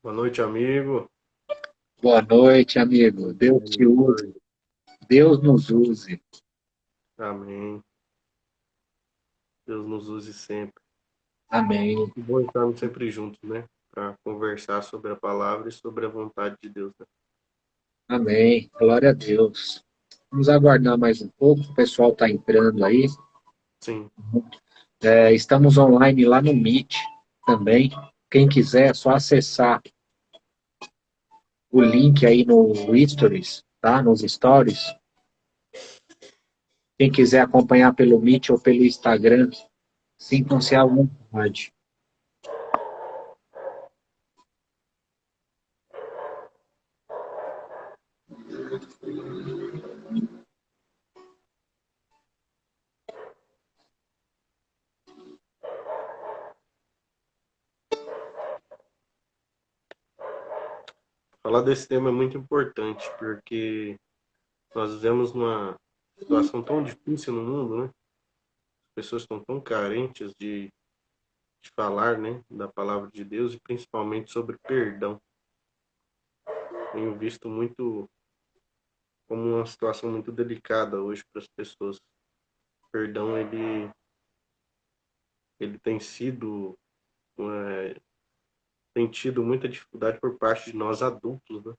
Boa noite, amigo. Boa noite, amigo. E Deus te aí, use. Jorge? Deus nos use. Amém. Deus nos use sempre. Amém. Que bom estarmos sempre juntos, né? Para conversar sobre a palavra e sobre a vontade de Deus, né? Amém. Glória a Deus. Vamos aguardar mais um pouco. O pessoal está entrando aí. Sim. Estamos online lá no Meet também. Quem quiser, é só acessar o link aí no Stories, tá? Nos Stories. Quem quiser acompanhar pelo Meet ou pelo Instagram, sintam-se à vontade. Falar desse tema é muito importante, porque nós vivemos numa situação tão difícil no mundo, né? As pessoas estão tão carentes de falar, né? Da palavra de Deus e principalmente sobre perdão. Tenho visto muito como uma situação muito delicada hoje para as pessoas. O perdão, ele é, tem tido muita dificuldade por parte de nós adultos, né?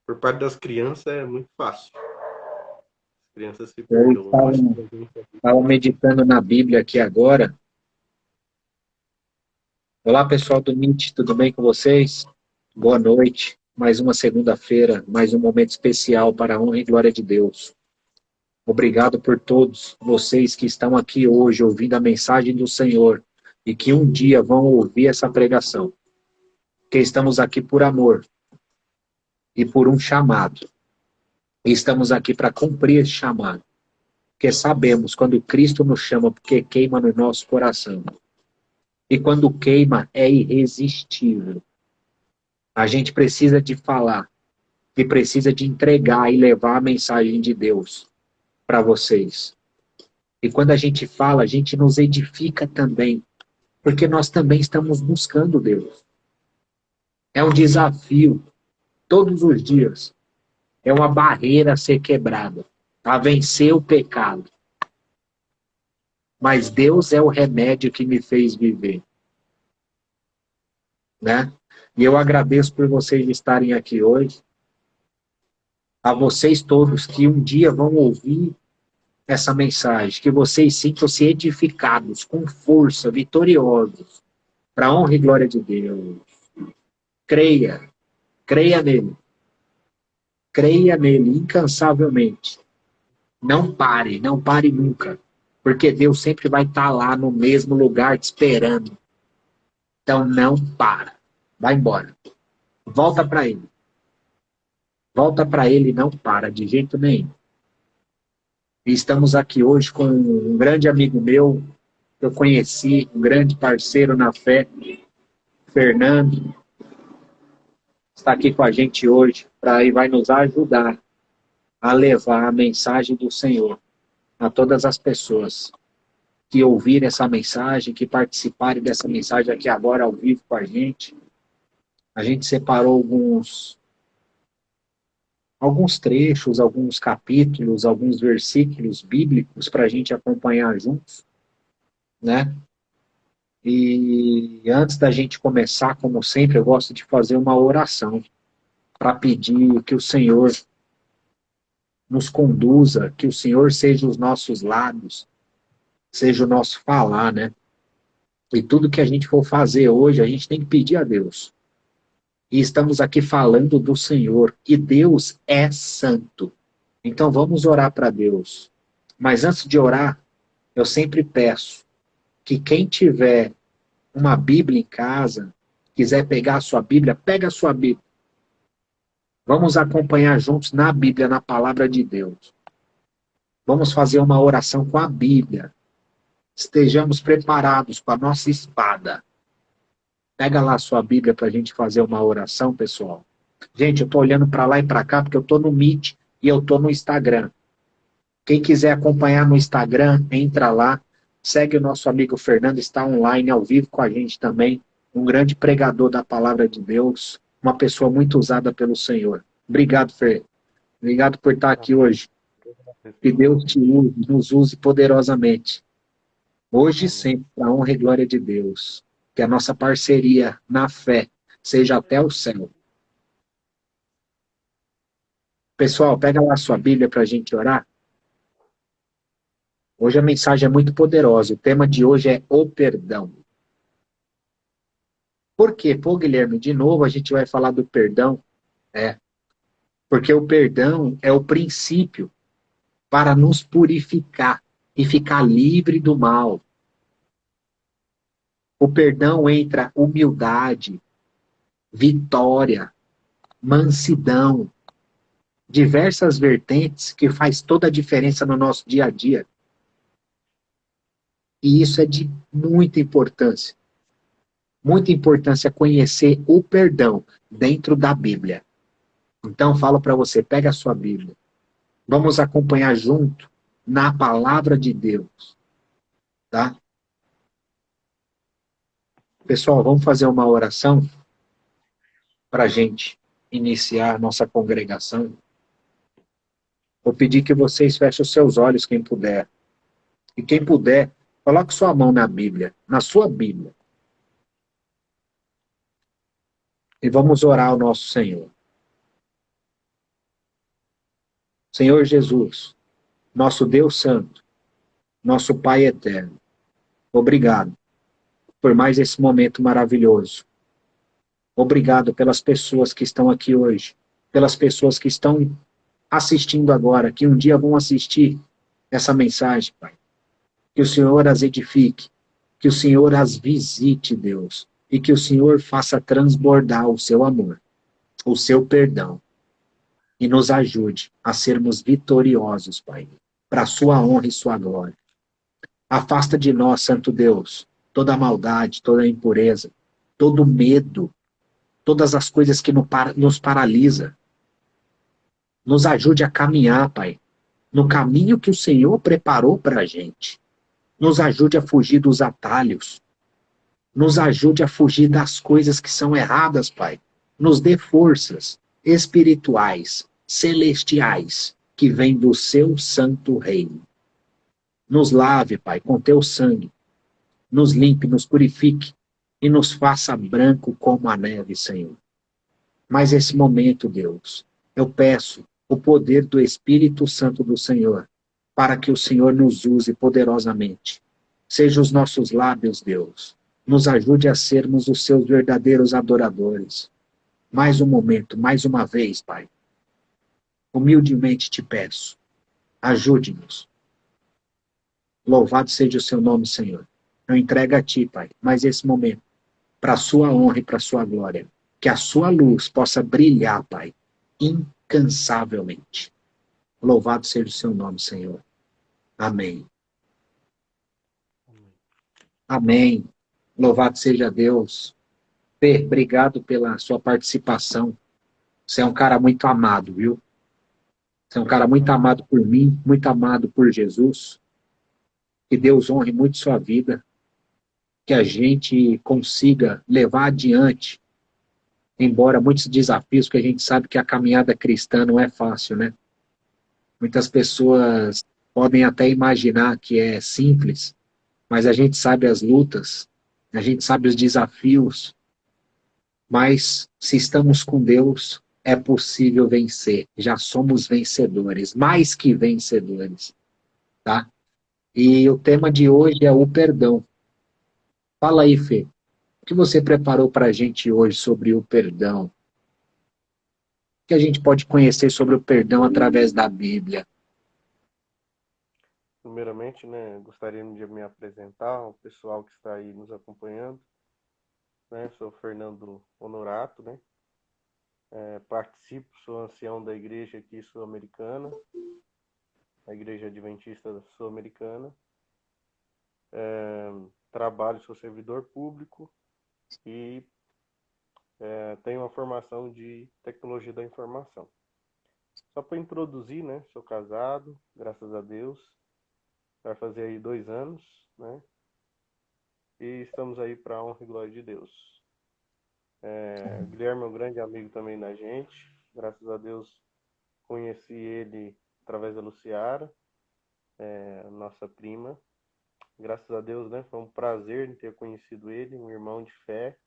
Por parte das crianças é muito fácil. As crianças se Eu perdoam, estava, mas pra gente é estava difícil. meditando na Bíblia aqui agora. Olá, pessoal do Meet, tudo bem com vocês? Boa noite. Mais uma segunda-feira, mais um momento especial para a honra e glória de Deus. Obrigado por todos vocês que estão aqui hoje ouvindo a mensagem do Senhor e que um dia vão ouvir essa pregação. Que estamos aqui por amor e por um chamado. E estamos aqui para cumprir esse chamado. Porque sabemos quando Cristo nos chama, porque queima no nosso coração. E quando queima, é irresistível. A gente precisa de falar e precisa de entregar e levar a mensagem de Deus para vocês. E quando a gente fala, a gente nos edifica também, porque nós também estamos buscando Deus. É um desafio todos os dias, é uma barreira a ser quebrada, a vencer o pecado. Mas Deus é o remédio que me fez viver, né? E eu agradeço por vocês estarem aqui hoje, a vocês todos que um dia vão ouvir essa mensagem, que vocês sintam-se edificados, com força, vitoriosos, para a honra e glória de Deus. Creia, creia nele incansavelmente. Não pare nunca, porque Deus sempre vai estar lá no mesmo lugar te esperando. Então não para, vai embora, volta para ele e não para de jeito nenhum. E estamos aqui hoje com um grande amigo meu, que eu conheci, um grande parceiro na fé, Fernando, está aqui com a gente hoje para e vai nos ajudar a levar a mensagem do Senhor a todas as pessoas que ouvirem essa mensagem, que participarem dessa mensagem aqui agora ao vivo com a gente. A gente separou alguns trechos, alguns capítulos, alguns versículos bíblicos para a gente acompanhar juntos, né? E antes da gente começar, como sempre, eu gosto de fazer uma oração para pedir que o Senhor nos conduza, que o Senhor seja os nossos lábios, seja o nosso falar, né? E tudo que a gente for fazer hoje, a gente tem que pedir a Deus. E estamos aqui falando do Senhor, e Deus é santo. Então vamos orar para Deus. Mas antes de orar, eu sempre peço que quem tiver uma Bíblia em casa, quiser pegar a sua Bíblia, pega a sua Bíblia. Vamos acompanhar juntos na Bíblia, na palavra de Deus. Vamos fazer uma oração com a Bíblia. Estejamos preparados com a nossa espada. Pega lá a sua Bíblia para a gente fazer uma oração, pessoal. Gente, eu estou olhando para lá e para cá porque eu estou no Meet e eu estou no Instagram. Quem quiser acompanhar no Instagram, entra lá. Segue o nosso amigo Fernando, está online ao vivo com a gente também. um grande pregador da palavra de Deus, uma pessoa muito usada pelo Senhor. Obrigado, Fer. Obrigado por estar aqui hoje. Agradeço Que pelo Deus te convite. use, nos use poderosamente. Hoje e Amém. sempre, para a honra e glória de Deus. Que a nossa parceria na fé seja até o céu. Pessoal, pega lá a sua Bíblia para a gente orar. Hoje a mensagem é muito poderosa. O tema de hoje é o perdão. Por quê? Pô, Guilherme, de novo a gente vai falar do perdão. É, porque o perdão é o princípio para nos purificar e ficar livre do mal. O perdão entra humildade, vitória, mansidão, diversas vertentes que faz toda a diferença no nosso dia a dia. E isso é de muita importância. Muita importância conhecer o perdão dentro da Bíblia. Então, falo para você, pega a sua Bíblia. Vamos acompanhar junto na palavra de Deus, tá? Pessoal, vamos fazer uma oração para a gente iniciar nossa congregação. Vou pedir que vocês fechem os seus olhos, quem puder. E quem puder, coloque sua mão na Bíblia, na sua Bíblia. E vamos orar ao nosso Senhor. Senhor Jesus, nosso Deus Santo, nosso Pai eterno, obrigado por mais esse momento maravilhoso. Obrigado pelas pessoas que estão aqui hoje, pelas pessoas que estão assistindo agora, que um dia vão assistir essa mensagem, Pai. Que o Senhor as edifique, que o Senhor as visite, Deus, e que o Senhor faça transbordar o seu amor, o seu perdão, e nos ajude a sermos vitoriosos, Pai, para a sua honra e sua glória. Afasta de nós, Santo Deus, toda a maldade, toda a impureza, todo o medo, todas as coisas que nos paralisa. Nos ajude a caminhar, Pai, no caminho que o Senhor preparou para a gente. Nos ajude a fugir dos atalhos. Nos ajude a fugir das coisas que são erradas, Pai. Nos dê forças espirituais, celestiais, que vêm do seu santo reino. Nos lave, Pai, com teu sangue. Nos limpe, nos purifique e nos faça branco como a neve, Senhor. Mas esse momento, Deus, eu peço o poder do Espírito Santo do Senhor, para que o Senhor nos use poderosamente. Seja os nossos lábios, Deus. Nos ajude a sermos os seus verdadeiros adoradores. Mais um momento, mais uma vez, Pai. Humildemente te peço. Ajude-nos. Louvado seja o seu nome, Senhor. Eu entrego a ti, Pai, mais esse momento, para a sua honra e para a sua glória. Que a sua luz possa brilhar, Pai, incansavelmente. Louvado seja o seu nome, Senhor. Amém. Amém. Amém. Louvado seja Deus. Fer, obrigado pela sua participação. Você é um cara muito amado, viu? Você é um cara muito Amém. amado por mim, muito amado por Jesus. Que Deus honre muito sua vida. Que a gente consiga levar adiante, embora muitos desafios, que a gente sabe que a caminhada cristã não é fácil, né? Muitas pessoas podem até imaginar que é simples, mas a gente sabe as lutas, a gente sabe os desafios, mas se estamos com Deus, é possível vencer. Já somos vencedores, mais que vencedores, tá? E o tema de hoje é o perdão. Fala aí, Fê, o que você preparou para a gente hoje sobre o perdão? O que a gente pode conhecer sobre o perdão através da Bíblia? Primeiramente, né, gostaria de me apresentar ao pessoal que está aí nos acompanhando. Né? Sou Fernando Honorato, né? Participo, sou ancião da igreja aqui sul-americana, a Igreja Adventista Sul-Americana. Trabalho, sou servidor público e tenho uma formação de tecnologia da informação. Só para introduzir, né? Sou casado, graças a Deus. Vai fazer aí 2 anos, né? E estamos aí para a honra e glória de Deus. O Guilherme é um grande amigo também da gente. Graças a Deus conheci ele através da Luciara, nossa prima. Graças a Deus, né? Foi um prazer em ter conhecido ele, um irmão de fé,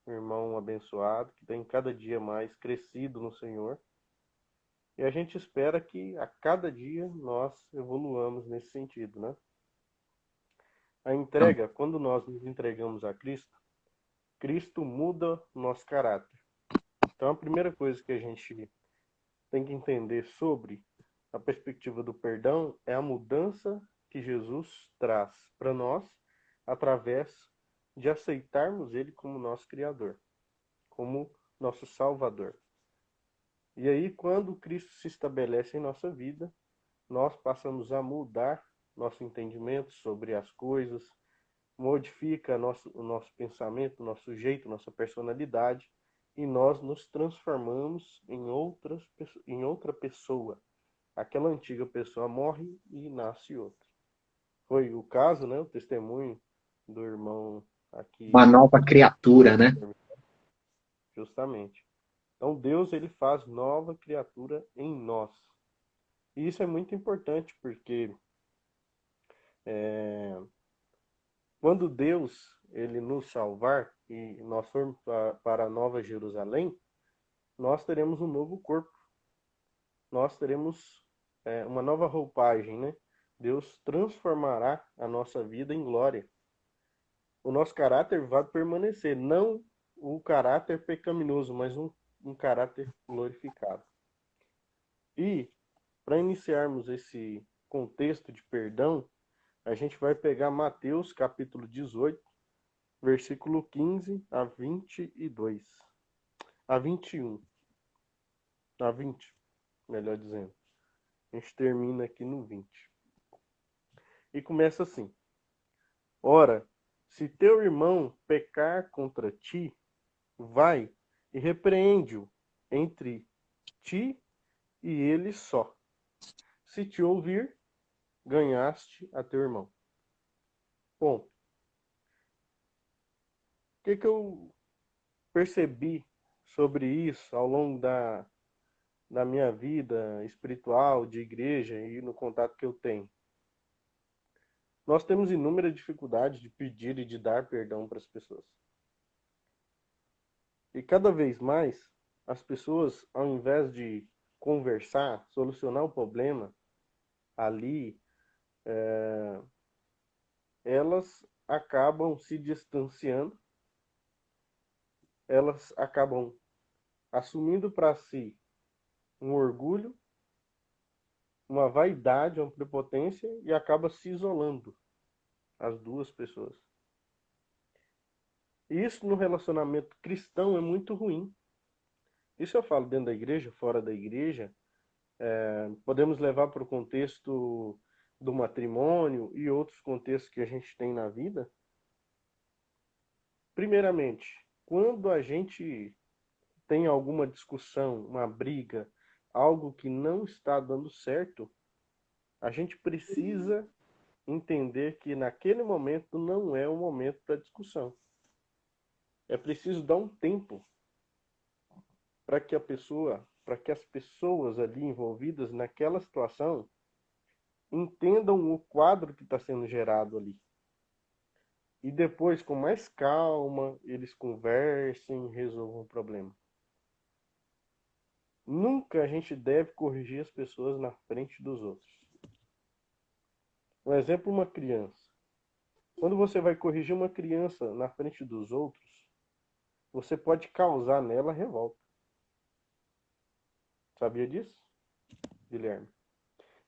um irmão abençoado, que tem cada dia mais crescido no Senhor. E a gente espera que a cada dia nós evoluamos nesse sentido, né? A entrega, quando nós nos entregamos a Cristo, Cristo muda o nosso caráter. Então a primeira coisa que a gente tem que entender sobre a perspectiva do perdão é a mudança que Jesus traz para nós através de aceitarmos Ele como nosso Criador, como nosso Salvador. E aí, quando Cristo se estabelece em nossa vida, nós passamos a mudar nosso entendimento sobre as coisas, modifica o nosso pensamento, nosso jeito, nossa personalidade, e nós nos transformamos em outra pessoa. Aquela antiga pessoa morre e nasce outra. Foi o caso, né, o testemunho do irmão Uma aqui, nova criatura, né? justamente. Então Deus ele faz nova criatura em nós. E isso é muito importante porque quando Deus ele nos salvar e nós formos para a Nova Jerusalém, nós teremos um novo corpo, nós teremos uma nova roupagem, né? Deus transformará a nossa vida em glória. O nosso caráter vai permanecer, não o caráter pecaminoso, mas um caráter glorificado. E para iniciarmos esse contexto de perdão, a gente vai pegar Mateus capítulo 18, versículo 15 a 22. A 21. A 20, melhor dizendo. A gente termina aqui no 20. E começa assim: Ora, se teu irmão pecar contra ti, vai e repreende-o entre ti e ele só. Se te ouvir, ganhaste a teu irmão. Bom, o que eu percebi sobre isso ao longo da minha vida espiritual, de igreja e no contato que eu tenho? Nós temos inúmeras dificuldades de pedir e de dar perdão para as pessoas. E cada vez mais, as pessoas, ao invés de conversar, solucionar o problema ali, elas acabam se distanciando, elas acabam assumindo para si um orgulho, uma vaidade, uma prepotência e acaba se isolando as duas pessoas. Isso no relacionamento cristão é muito ruim. Isso eu falo dentro da igreja, fora da igreja. Podemos levar para o contexto do matrimônio e outros contextos que a gente tem na vida. Primeiramente, quando a gente tem alguma discussão, uma briga, algo que não está dando certo, a gente precisa entender que naquele momento não é o momento para discussão. É preciso dar um tempo para que para que as pessoas ali envolvidas naquela situação entendam o quadro que está sendo gerado ali. E depois, com mais calma, eles conversem, resolvam o problema. Nunca a gente deve corrigir as pessoas na frente dos outros. Um exemplo, uma criança. Quando você vai corrigir uma criança na frente dos outros, você pode causar nela revolta. Sabia disso, Guilherme?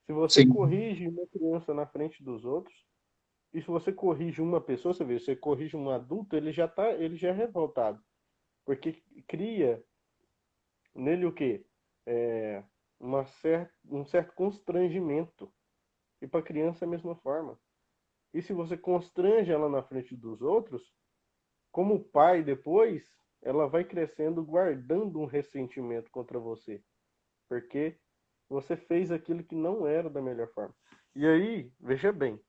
Se você Sim, corrige uma criança na frente dos outros, e se você corrige uma pessoa, você corrige um adulto, ele já é revoltado. Porque cria nele o quê? É, um certo constrangimento. E para a criança é a mesma forma. E se você constrange ela na frente dos outros, como pai depois, ela vai crescendo guardando um ressentimento contra você. Porque você fez aquilo que não era da melhor forma. E aí, veja bem,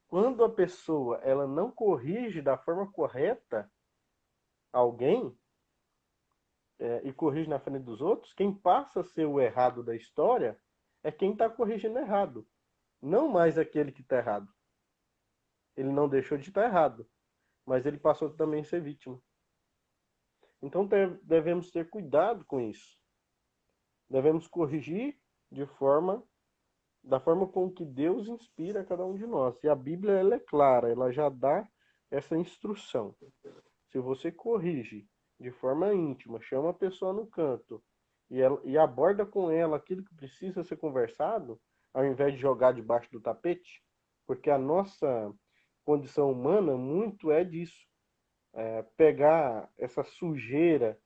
quando a pessoa ela não corrige da forma correta alguém, e corrige na frente dos outros, quem passa a ser o errado da história é quem está corrigindo errado, não mais aquele que está errado. Ele não deixou de estar errado, mas ele passou também a ser vítima. Então devemos ter cuidado com isso. Devemos corrigir da forma com que Deus inspira cada um de nós. E a Bíblia ela é clara, ela já dá essa instrução. Se você corrige de forma íntima, chama a pessoa no canto e aborda com ela aquilo que precisa ser conversado, ao invés de jogar debaixo do tapete, porque a nossa condição humana muito é disso. Pegar essa sujeira,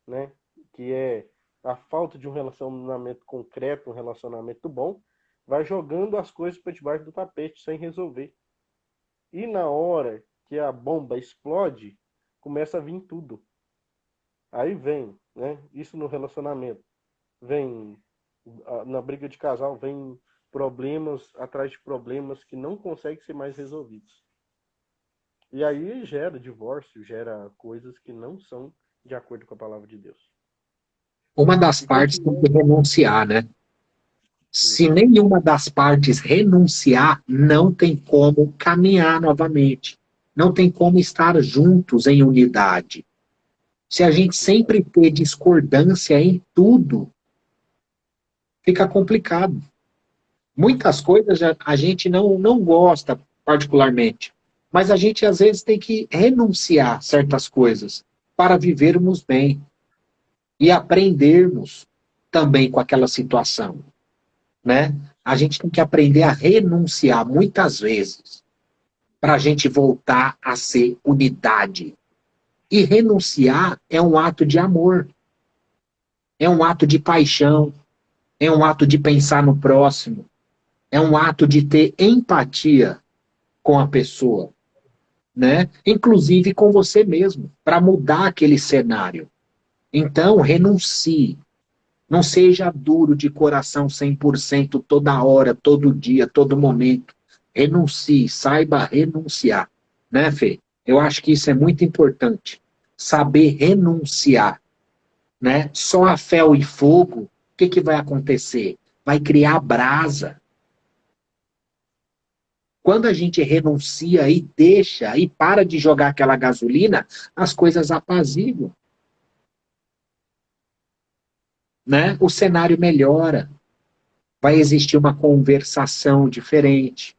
né, que é a falta de um relacionamento concreto, um relacionamento bom, vai jogando as coisas para debaixo do tapete sem resolver. E na hora que a bomba explode, começa a vir tudo. Aí vem, né? Isso no relacionamento. Vem na briga de casal, vem problemas atrás de problemas que não conseguem ser mais resolvidos. E aí gera divórcio, gera coisas que não são de acordo com a palavra de Deus. Uma das E partes tem que continuando renunciar, né? Se isso. nenhuma das partes renunciar, não tem como caminhar novamente. Não tem como estar juntos em unidade. Se a gente sempre ter discordância em tudo, fica complicado. Muitas coisas a gente não gosta particularmente, mas a gente às vezes tem que renunciar a certas coisas para vivermos bem e aprendermos também com aquela situação, né? A gente tem que aprender a renunciar muitas vezes para a gente voltar a ser unidade. E renunciar é um ato de amor, é um ato de paixão, é um ato de pensar no próximo, é um ato de ter empatia com a pessoa, né? Inclusive com você mesmo, para mudar aquele cenário. Então, renuncie. Não seja duro de coração 100% toda hora, todo dia, todo momento. Renuncie, saiba renunciar, né, Fê? Eu acho que isso é muito importante. Saber renunciar, né? Só a fel e fogo, o que, que vai acontecer? Vai criar brasa. Quando a gente renuncia e deixa e para de jogar aquela gasolina, as coisas apaziguam, né? O cenário melhora, vai existir uma conversação diferente,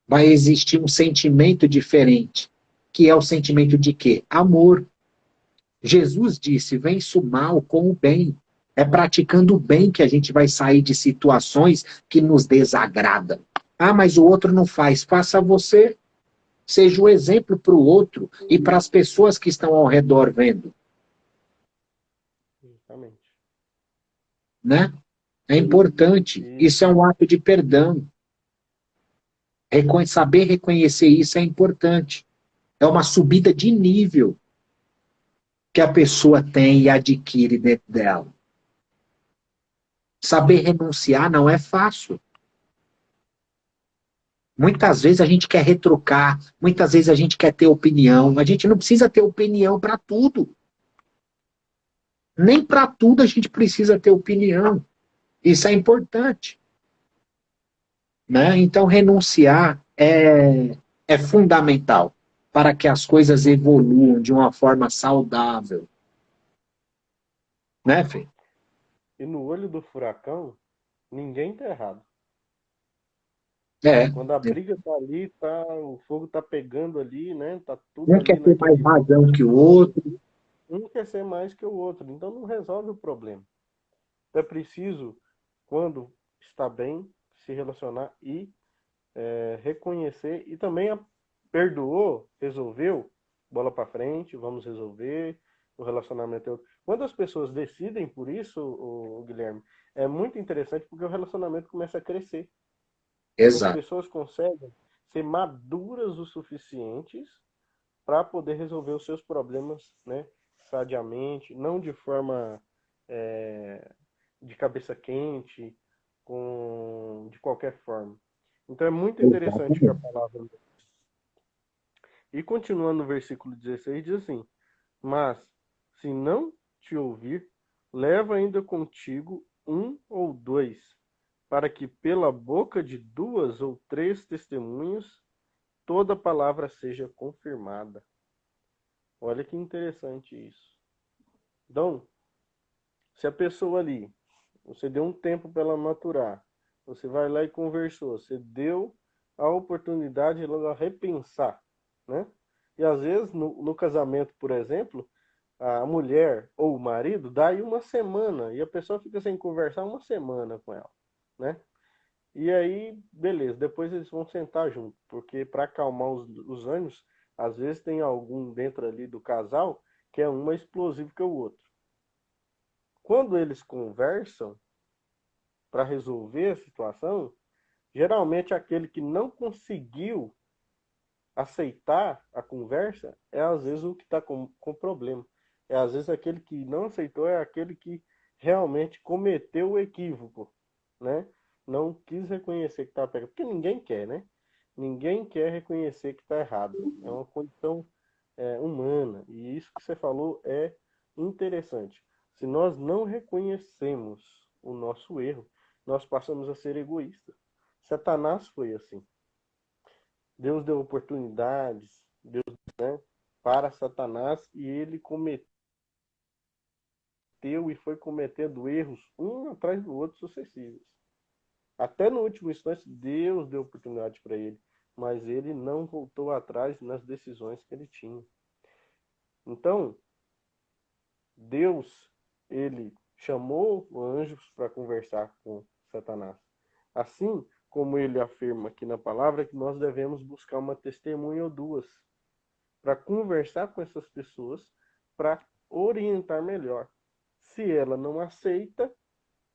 vai existir um sentimento diferente, que é o sentimento de quê? Amor. Jesus disse: vence o mal com o bem. É praticando o bem que a gente vai sair de situações que nos desagradam. Ah, mas o outro não faz. Faça você. Seja o exemplo para o outro e para as pessoas que estão ao redor vendo, Justamente. né? É importante. E Isso é um ato de perdão. Saber reconhecer isso é importante. É uma subida de nível que a pessoa tem e adquire dentro dela. Saber renunciar não é fácil. Muitas vezes a gente quer retrucar, muitas vezes a gente quer ter opinião. A gente não precisa ter opinião para tudo. Nem para tudo a gente precisa ter opinião. Isso é importante. Né? Então, renunciar é fundamental para que as coisas evoluam de uma forma saudável. Né, Fê? E no olho do furacão, ninguém tá errado. É. Quando a briga tá ali, o fogo tá pegando ali, né? Tá tudo Um quer ali ter mais naquele. razão que o outro. Um quer ser mais que o outro, então não resolve o problema. É preciso, quando está bem, se relacionar e reconhecer e também perdoou, resolveu, bola para frente, vamos resolver, o relacionamento é outro. Quando as pessoas decidem por isso, o Guilherme, é muito interessante porque o relacionamento começa a crescer. Quando as Exato. pessoas conseguem ser maduras o suficientes para poder resolver os seus problemas, né, sadiamente, não de forma é, de cabeça quente, de qualquer forma. Então é muito interessante o que a Exatamente. palavra. E continuando no versículo 16, diz assim: Mas se não te ouvir, leva ainda contigo um ou dois, para que pela boca de duas ou três testemunhas toda palavra seja confirmada. Olha que interessante isso. Então, se a pessoa ali, você deu um tempo para ela maturar, você vai lá e conversou, você deu a oportunidade de ela repensar, né? E às vezes no casamento, por exemplo, a mulher ou o marido dá aí uma semana e a pessoa fica sem conversar uma semana com ela, né? E aí, beleza, depois eles vão sentar junto, porque para acalmar os ânimos, às vezes tem algum dentro ali do casal que é um mais explosivo que o outro. Quando eles conversam para resolver a situação, geralmente aquele que não conseguiu aceitar a conversa é às vezes o que está com problema. É às vezes aquele que não aceitou é aquele que realmente cometeu o equívoco, né? Não quis reconhecer que está pegando, porque ninguém quer, né? Ninguém quer reconhecer que está errado. É uma condição humana. E isso que você falou é interessante. Se nós não reconhecemos o nosso erro, nós passamos a ser egoístas. Satanás foi assim. Deus deu oportunidades, né, para Satanás e ele cometeu e foi cometendo erros um atrás do outro sucessivos. Até no último instante, Deus deu oportunidade para ele, mas ele não voltou atrás nas decisões que ele tinha. Então, Deus, ele chamou anjos para conversar com Satanás. Assim como ele afirma aqui na palavra que nós devemos buscar uma testemunha ou duas para conversar com essas pessoas, para orientar melhor. Se ela não aceita,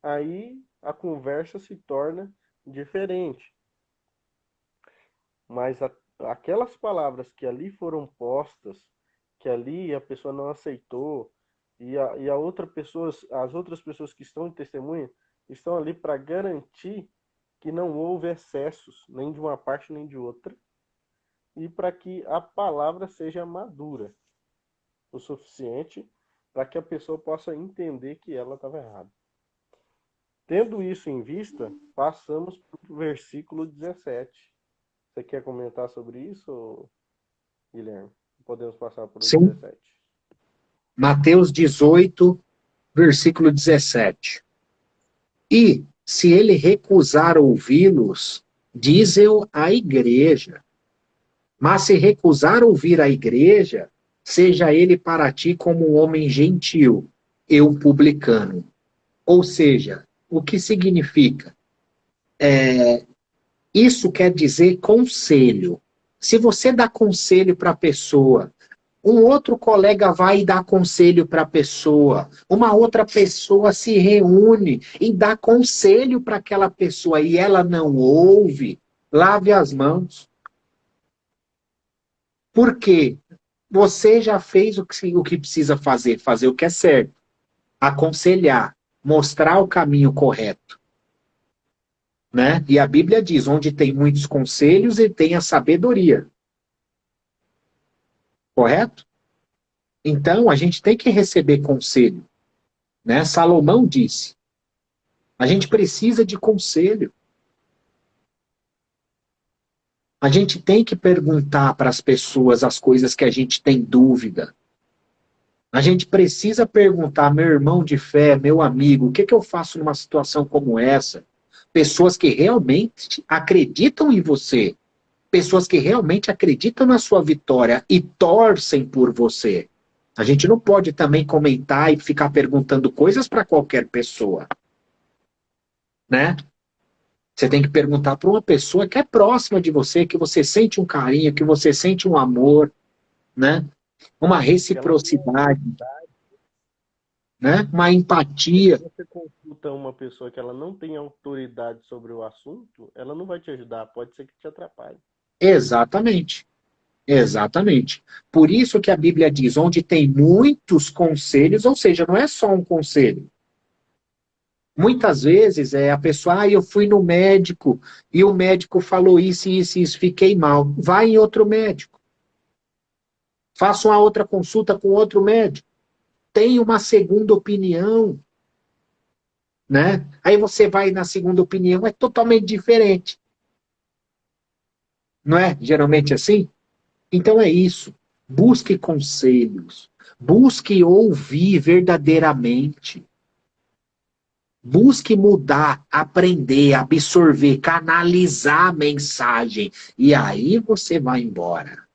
aí a conversa se torna diferente. Mas aquelas palavras que ali foram postas, que ali a pessoa não aceitou, e a outra pessoa, as outras pessoas que estão em testemunha, estão ali para garantir que não houve excessos, nem de uma parte nem de outra, e para que a palavra seja madura o suficiente para que a pessoa possa entender que ela estava errada. Tendo isso em vista, passamos para o versículo 17. Você quer comentar sobre isso, Guilherme? Podemos passar para o Sim. 17. Mateus 18, versículo 17. E, se ele recusar ouvi-los, dize-o à igreja. Mas se recusar ouvir a igreja, seja ele para ti como um homem gentil, eu publicano. Ou seja, o que significa? Isso quer dizer conselho. Se você dá conselho para a pessoa, um outro colega vai e dá conselho para a pessoa, uma outra pessoa se reúne e dá conselho para aquela pessoa e ela não ouve, lave as mãos. Por quê? Você já fez o que precisa fazer, fazer o que é certo, aconselhar, mostrar o caminho correto. Né? E a Bíblia diz, onde tem muitos conselhos e tem a sabedoria. Correto? Então, a gente tem que receber conselho. Né? Salomão disse, a gente precisa de conselho. A gente tem que perguntar para as pessoas as coisas que a gente tem dúvida. A gente precisa perguntar, meu irmão de fé, meu amigo, o que, que eu faço numa situação como essa? Pessoas que realmente acreditam em você, pessoas que realmente acreditam na sua vitória e torcem por você. A gente não pode também comentar e ficar perguntando coisas para qualquer pessoa, né? Você tem que perguntar para uma pessoa que é próxima de você, que você sente um carinho, que você sente um amor, né? Uma reciprocidade, né? Uma empatia. Se você consulta uma pessoa que ela não tem autoridade sobre o assunto, ela não vai te ajudar, pode ser que te atrapalhe. Exatamente. Exatamente. Por isso que a Bíblia diz, onde tem muitos conselhos, ou seja, não é só um conselho. Muitas vezes a pessoa, eu fui no médico e o médico falou isso, isso, isso, fiquei mal. Vai em outro médico. Faça uma outra consulta com outro médico. tem uma segunda opinião, né? Aí você vai na segunda opinião, é totalmente diferente. Não é geralmente assim? Então é isso. Busque conselhos. Busque ouvir verdadeiramente. Busque mudar, aprender, absorver, canalizar a mensagem. E aí você vai embora.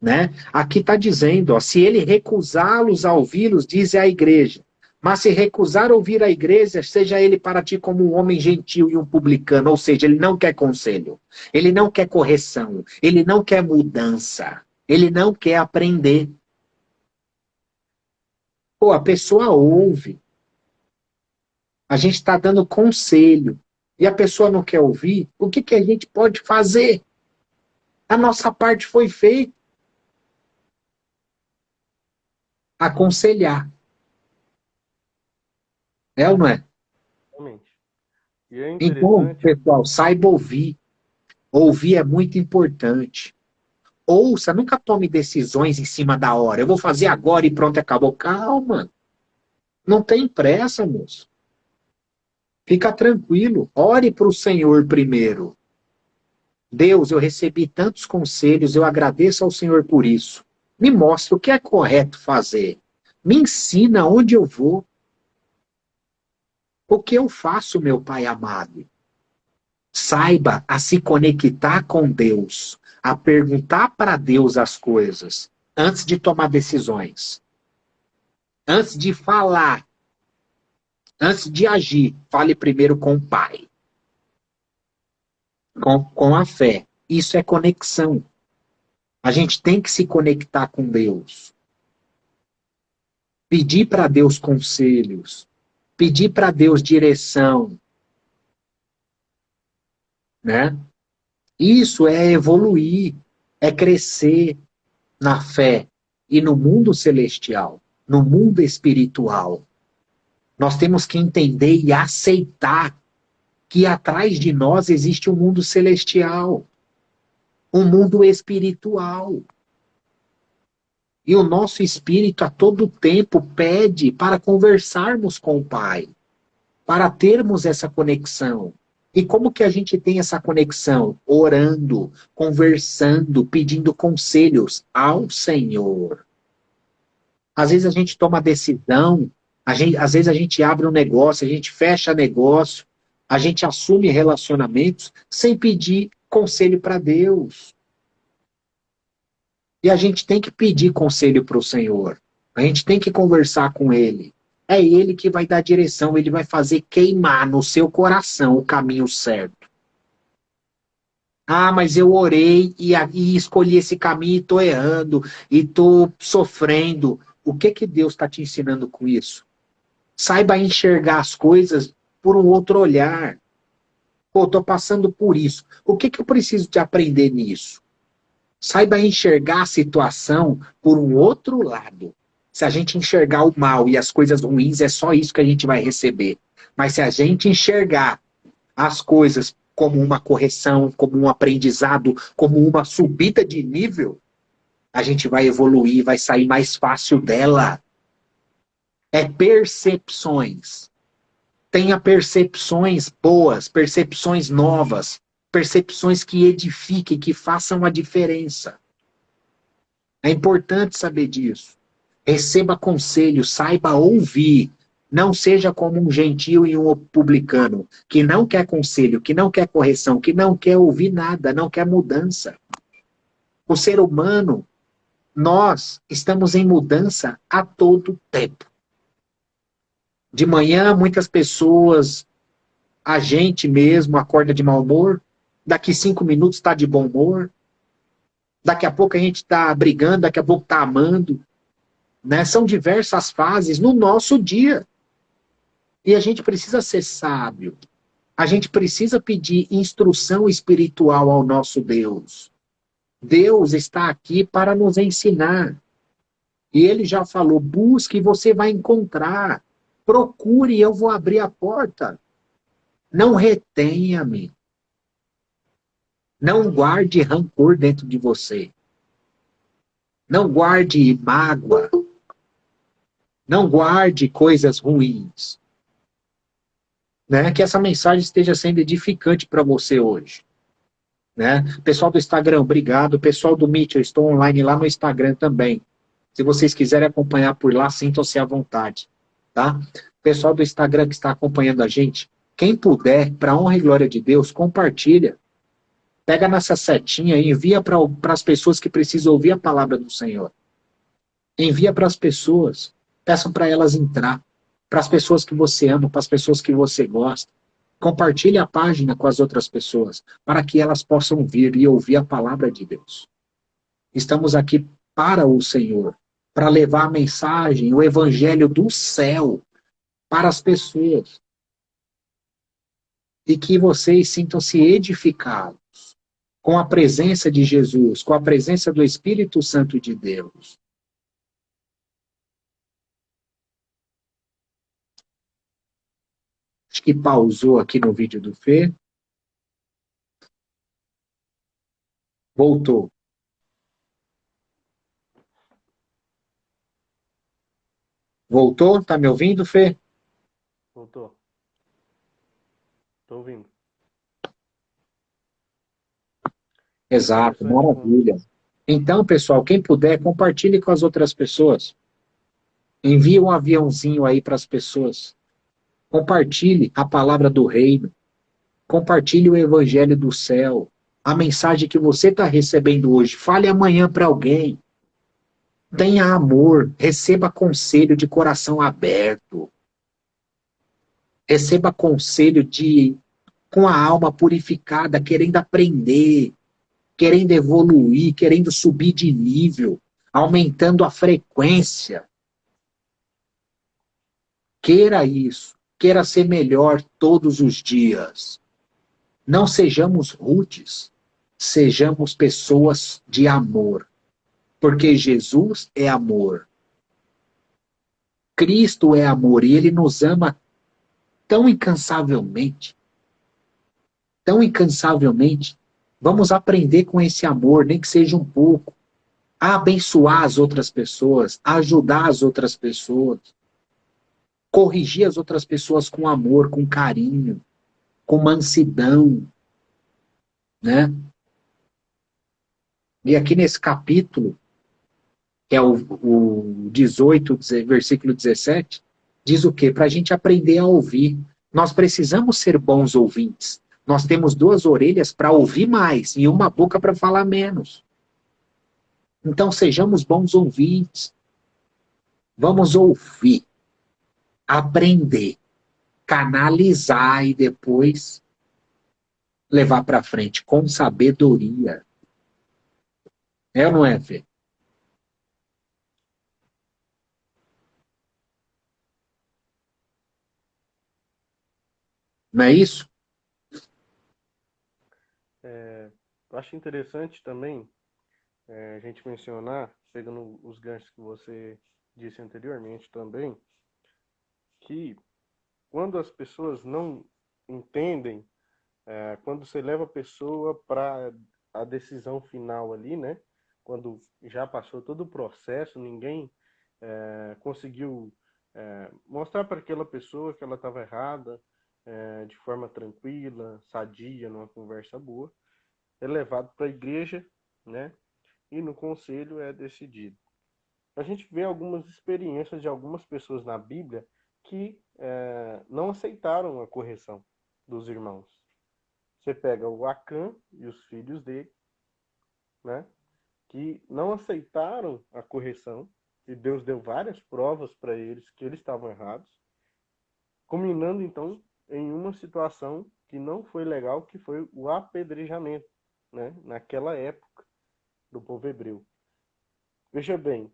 Né? Aqui está dizendo, ó, se ele recusá-los a ouvi-los, diz a igreja. Mas se recusar ouvir a igreja, seja ele para ti como um homem gentil e um publicano. Ou seja, ele não quer conselho, ele não quer correção, ele não quer mudança, ele não quer aprender. Pô, a pessoa ouve, a gente está dando conselho, e a pessoa não quer ouvir, o que, que a gente pode fazer? A nossa parte foi feita, aconselhar. É ou não é? Exatamente. E é Então, interessante, pessoal, saiba ouvir. Ouvir é muito importante. Ouça, nunca tome decisões em cima da hora. Eu vou fazer agora e pronto, acabou. Calma. Não tem pressa, moço. Fica tranquilo. Ore para o Senhor primeiro. Deus, eu recebi tantos conselhos, eu agradeço ao Senhor por isso. Me mostra o que é correto fazer. Me ensina onde eu vou. O que eu faço, meu Pai amado? Saiba a se conectar com Deus, a perguntar para Deus as coisas, antes de tomar decisões, antes de falar, antes de agir. Fale primeiro com o Pai, com a fé. Isso é conexão. A gente tem que se conectar com Deus. Pedir para Deus conselhos, pedir para Deus direção, né? Isso é evoluir, é crescer na fé e no mundo celestial, no mundo espiritual. Nós temos que entender e aceitar que atrás de nós existe um mundo celestial, um mundo espiritual. E o nosso espírito a todo tempo pede para conversarmos com o Pai, para termos essa conexão. E como que a gente tem essa conexão? Orando, conversando, pedindo conselhos ao Senhor. Às vezes a gente toma decisão, às vezes a gente abre um negócio, a gente fecha negócio, a gente assume relacionamentos sem pedir conselho para Deus. E a gente tem que pedir conselho para o Senhor. A gente tem que conversar com Ele. É Ele que vai dar direção, Ele vai fazer queimar no seu coração o caminho certo. Ah, mas eu orei e escolhi esse caminho e estou errando, e estou sofrendo. O que que Deus está te ensinando com isso? Saiba enxergar as coisas por um outro olhar. Pô, estou passando por isso. O que que eu preciso de aprender nisso? Saiba enxergar a situação por um outro lado. Se a gente enxergar o mal e as coisas ruins, é só isso que a gente vai receber. Mas se a gente enxergar as coisas como uma correção, como um aprendizado, como uma subida de nível, a gente vai evoluir, vai sair mais fácil dela. É percepções. Tenha percepções boas, percepções novas, percepções que edifiquem, que façam a diferença. É importante saber disso. Receba conselho, saiba ouvir. Não seja como um gentio e um publicano, que não quer conselho, que não quer correção, que não quer ouvir nada, não quer mudança. O ser humano, nós estamos em mudança a todo tempo. De manhã, muitas pessoas, a gente mesmo acorda de mau humor, daqui 5 minutos está de bom humor, daqui a pouco a gente está brigando, daqui a pouco está amando. Né? São diversas fases no nosso dia. E a gente precisa ser sábio. A gente precisa pedir instrução espiritual ao nosso Deus. Deus está aqui para nos ensinar. E ele já falou, busque e você vai encontrar. Procure e eu vou abrir a porta. Não retenha-me. Não guarde rancor dentro de você. Não guarde mágoa. Não guarde coisas ruins. Né? Que essa mensagem esteja sendo edificante para você hoje. Né? Pessoal do Instagram, obrigado. Pessoal do Meet, eu estou online lá no Instagram também. Se vocês quiserem acompanhar por lá, sintam-se à vontade. Tá? Pessoal do Instagram que está acompanhando a gente, quem puder, para a honra e glória de Deus, compartilha. Pega nessa setinha e envia para as pessoas que precisam ouvir a palavra do Senhor. Envia para as pessoas. Peça para elas entrar. Para as pessoas que você ama, para as pessoas que você gosta. Compartilhe a página com as outras pessoas, para que elas possam vir e ouvir a palavra de Deus. Estamos aqui para o Senhor, para levar a mensagem, o evangelho do céu para as pessoas. E que vocês sintam-se edificados com a presença de Jesus, com a presença do Espírito Santo de Deus. Acho que pausou aqui no vídeo do Fê. Voltou. Voltou? Tá me ouvindo, Fê? Voltou. Tô ouvindo. Exato, Interessante como... maravilha. Então, pessoal, quem puder, compartilhe com as outras pessoas. Envie um aviãozinho aí para as pessoas. Compartilhe a palavra do reino. Compartilhe o evangelho do céu. A mensagem que você está recebendo hoje. Fale amanhã para alguém. Tenha amor. Receba conselho de coração aberto. Receba conselho de com a alma purificada, querendo aprender, querendo evoluir, querendo subir de nível, aumentando a frequência. Queira isso. Queira ser melhor todos os dias. Não sejamos rudes. Sejamos pessoas de amor. Porque Jesus é amor. Cristo é amor e ele nos ama tão incansavelmente. Tão incansavelmente. Vamos aprender com esse amor, nem que seja um pouco. A abençoar as outras pessoas, a ajudar as outras pessoas. Corrigir as outras pessoas com amor, com carinho, com mansidão, né? E aqui nesse capítulo, que é o 18, versículo 17, diz o quê? Para a gente aprender a ouvir. Nós precisamos ser bons ouvintes. Nós temos duas orelhas para ouvir mais e uma boca para falar menos. Então sejamos bons ouvintes. Vamos ouvir, aprender, canalizar e depois levar para frente com sabedoria. É ou não é, Fê? Não é isso? Eu acho interessante também a gente mencionar, pegando os ganchos que você disse anteriormente também, que quando as pessoas não entendem, quando você leva a pessoa para a decisão final ali, né? Quando já passou todo o processo, ninguém conseguiu mostrar para aquela pessoa que ela estava errada, de forma tranquila, sadia, numa conversa boa, é levado para a igreja, né? E no conselho é decidido. A gente vê algumas experiências de algumas pessoas na Bíblia que não aceitaram a correção dos irmãos. Você pega o Acã e os filhos dele, né? Que não aceitaram a correção e Deus deu várias provas para eles que eles estavam errados, culminando então em uma situação que não foi legal, que foi o apedrejamento, né? Naquela época do povo hebreu. Veja bem,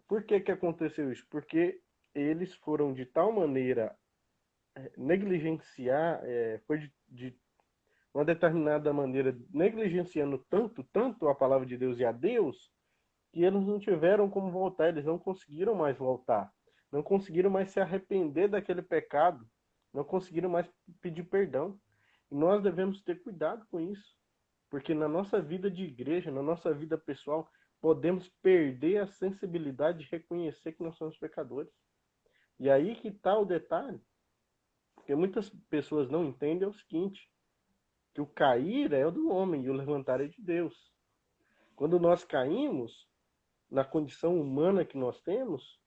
por que que aconteceu isso? Porque eles foram de tal maneira negligenciar, foi de uma determinada maneira negligenciando tanto a palavra de Deus e a Deus, que eles não tiveram como voltar, eles não conseguiram mais voltar, não conseguiram mais se arrepender daquele pecado, não conseguiram mais pedir perdão. E nós devemos ter cuidado com isso. Porque na nossa vida de igreja, na nossa vida pessoal, podemos perder a sensibilidade de reconhecer que nós somos pecadores. E aí que está o detalhe. Porque muitas pessoas não entendem o seguinte, que o cair é o do homem e o levantar é de Deus. Quando nós caímos, na condição humana que nós temos,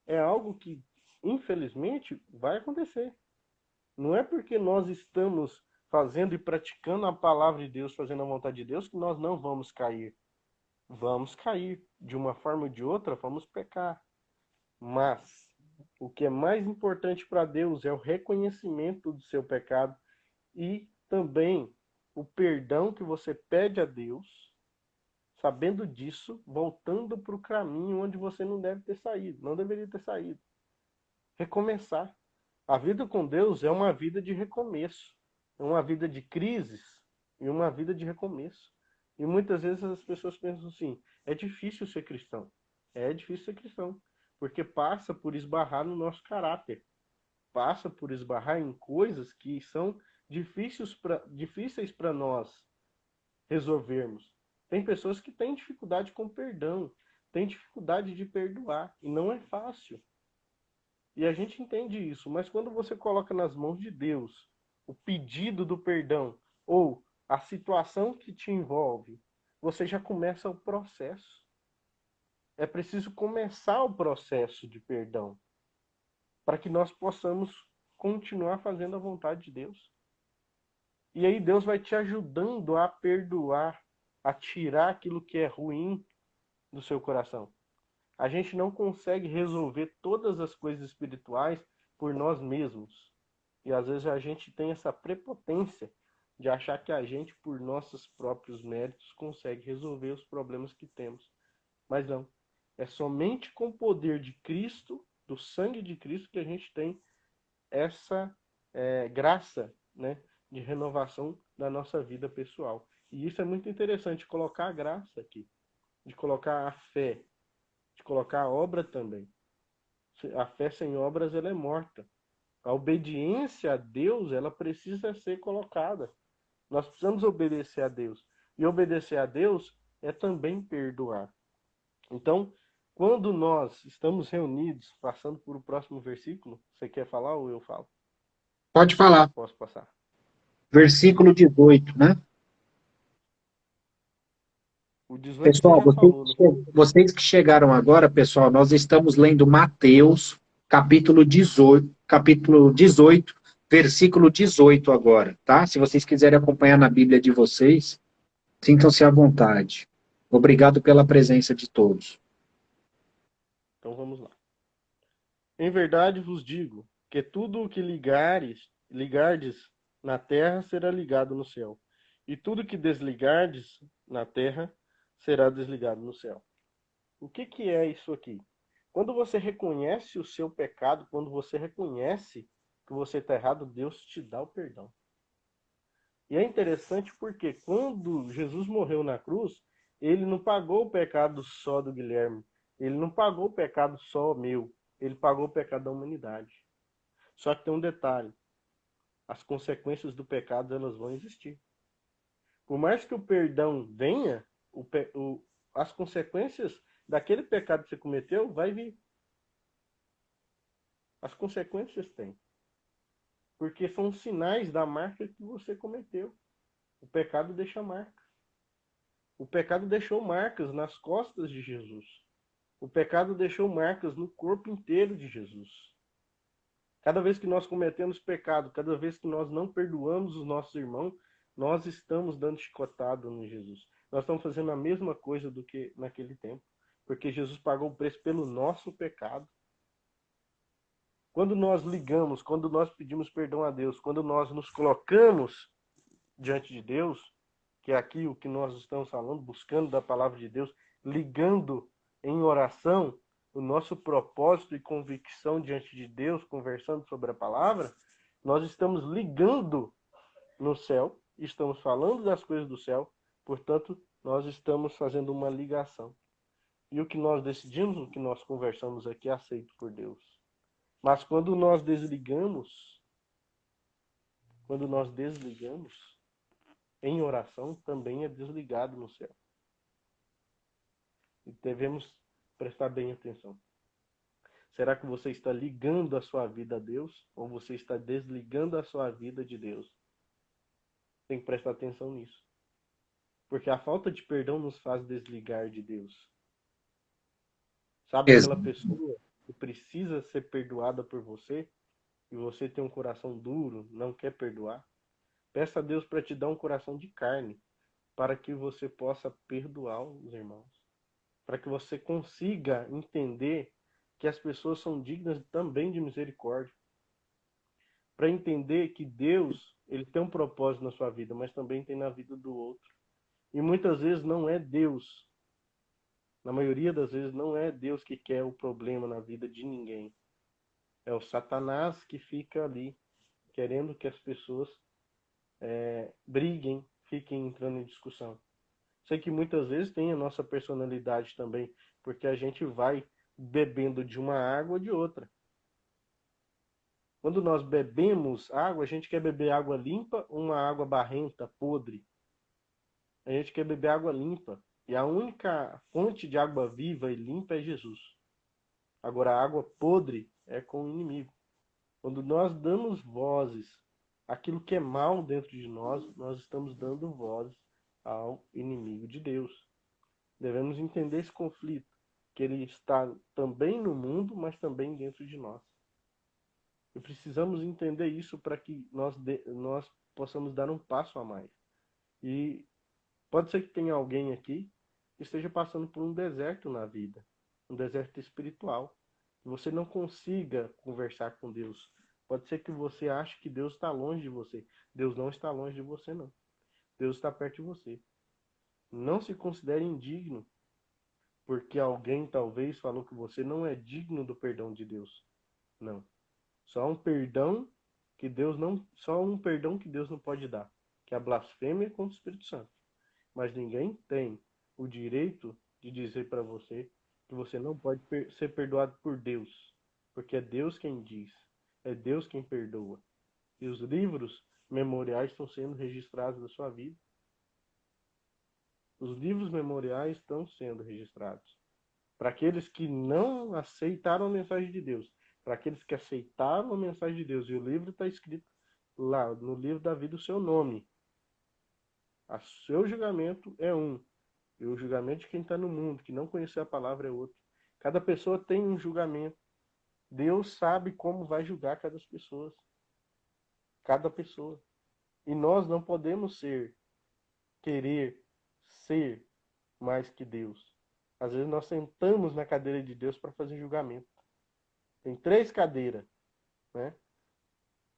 é algo que, infelizmente, vai acontecer. Não é porque nós estamos fazendo e praticando a palavra de Deus, fazendo a vontade de Deus, que nós não vamos cair. Vamos cair. De uma forma ou de outra, vamos pecar. Mas o que é mais importante para Deus é o reconhecimento do seu pecado e também o perdão que você pede a Deus, sabendo disso, voltando para o caminho onde você não deve ter saído, não deveria ter saído. Recomeçar. A vida com Deus é uma vida de recomeço, é uma vida de crises e uma vida de recomeço. E muitas vezes as pessoas pensam assim, é difícil ser cristão. É difícil ser cristão, porque passa por esbarrar no nosso caráter, passa por esbarrar em coisas que são difíceis para nós resolvermos. Tem pessoas que têm dificuldade com perdão, têm dificuldade de perdoar, e não é fácil. E a gente entende isso, mas quando você coloca nas mãos de Deus o pedido do perdão ou a situação que te envolve, você já começa o processo. É preciso começar o processo de perdão para que nós possamos continuar fazendo a vontade de Deus. E aí Deus vai te ajudando a perdoar, a tirar aquilo que é ruim do seu coração. A gente não consegue resolver todas as coisas espirituais por nós mesmos. E às vezes a gente tem essa prepotência de achar que a gente, por nossos próprios méritos, consegue resolver os problemas que temos. Mas não. É somente com o poder de Cristo, do sangue de Cristo, que a gente tem essa graça, né, de renovação da nossa vida pessoal. E isso é muito interessante, colocar a graça aqui, de colocar a fé, de colocar a obra também. A fé sem obras ela é morta. A obediência a Deus ela precisa ser colocada. Nós precisamos obedecer a Deus. E obedecer a Deus é também perdoar. Então, quando nós estamos reunidos, passando por o próximo versículo, você quer falar ou eu falo? Pode falar. Posso passar. Versículo 18, né? O 18 você Pessoal, já falou, não foi? vocês que chegaram agora, pessoal, nós estamos lendo Mateus, capítulo 18, versículo 18 agora, tá? Se vocês quiserem acompanhar na Bíblia de vocês, sintam-se à vontade. Obrigado pela presença de todos. Então vamos lá. Em verdade vos digo que tudo o que ligardes na terra será ligado no céu, e tudo que desligardes na terra será desligado no céu. O que é isso aqui? Quando você reconhece o seu pecado, quando você reconhece que você está errado, Deus te dá o perdão. E é interessante porque quando Jesus morreu na cruz, ele não pagou o pecado só do Guilherme, ele não pagou o pecado só meu, ele pagou o pecado da humanidade. Só que tem um detalhe, as consequências do pecado elas vão existir. Por mais que o perdão venha, as consequências daquele pecado que você cometeu vai vir. As consequências têm. Porque são sinais da marca que você cometeu. O pecado deixa marca. O pecado deixou marcas nas costas de Jesus. O pecado deixou marcas no corpo inteiro de Jesus. Cada vez que nós cometemos pecado, cada vez que nós não perdoamos os nossos irmãos, nós estamos dando chicotado em Jesus. Nós estamos fazendo a mesma coisa do que naquele tempo. Porque Jesus pagou o preço pelo nosso pecado. Quando nós ligamos, quando nós pedimos perdão a Deus, quando nós nos colocamos diante de Deus, que é aqui o que nós estamos falando, buscando da palavra de Deus, ligando em oração o nosso propósito e convicção diante de Deus, conversando sobre a palavra, nós estamos ligando no céu, estamos falando das coisas do céu, portanto, nós estamos fazendo uma ligação. E o que nós decidimos, o que nós conversamos aqui é aceito por Deus. Mas quando nós desligamos, em oração também é desligado no céu. E devemos prestar bem atenção. Será que você está ligando a sua vida a Deus ou você está desligando a sua vida de Deus? Tem que prestar atenção nisso. Porque a falta de perdão nos faz desligar de Deus. Sabe Ex- aquela pessoa que precisa ser perdoada por você e você tem um coração duro, não quer perdoar? Peça a Deus para te dar um coração de carne, para que você possa perdoar os irmãos. Para que você consiga entender que as pessoas são dignas também de misericórdia. Para entender que Deus, ele tem um propósito na sua vida, mas também tem na vida do outro. E muitas vezes não é Deus, na maioria das vezes não é Deus que quer o problema na vida de ninguém. É o Satanás que fica ali querendo que as pessoas briguem, fiquem entrando em discussão. Sei que muitas vezes tem a nossa personalidade também, porque a gente vai bebendo de uma água ou de outra. Quando nós bebemos água, a gente quer beber água limpa ou uma água barrenta, podre. A gente quer beber água limpa. E a única fonte de água viva e limpa é Jesus. Agora, a água podre é com o inimigo. Quando nós damos vozes àquilo que é mal dentro de nós, nós estamos dando vozes ao inimigo de Deus. Devemos entender esse conflito, que ele está também no mundo, mas também dentro de nós. E precisamos entender isso para que nós possamos dar um passo a mais. E pode ser que tenha alguém aqui que esteja passando por um deserto na vida, um deserto espiritual, que você não consiga conversar com Deus. Pode ser que você ache que Deus está longe de você. Deus não está longe de você, não. Deus está perto de você. Não se considere indigno porque alguém talvez falou que você não é digno do perdão de Deus. Não. Só um perdão só um perdão que Deus não pode dar, que é a blasfêmia contra o Espírito Santo. Mas ninguém tem o direito de dizer para você que você não pode ser perdoado por Deus, porque é Deus quem diz, é Deus quem perdoa. E os livros memoriais estão sendo registrados na sua vida. Os livros memoriais estão sendo registrados. Para aqueles que não aceitaram a mensagem de Deus, para aqueles que aceitaram a mensagem de Deus, e o livro está escrito lá no livro da vida o seu nome. O seu julgamento é um, e o julgamento de quem está no mundo, que não conheceu a palavra, é outro. Cada pessoa tem um julgamento. Deus sabe como vai julgar cada pessoa. E nós não podemos querer ser mais que Deus. Às vezes nós sentamos na cadeira de Deus para fazer julgamento. Tem três cadeiras, né?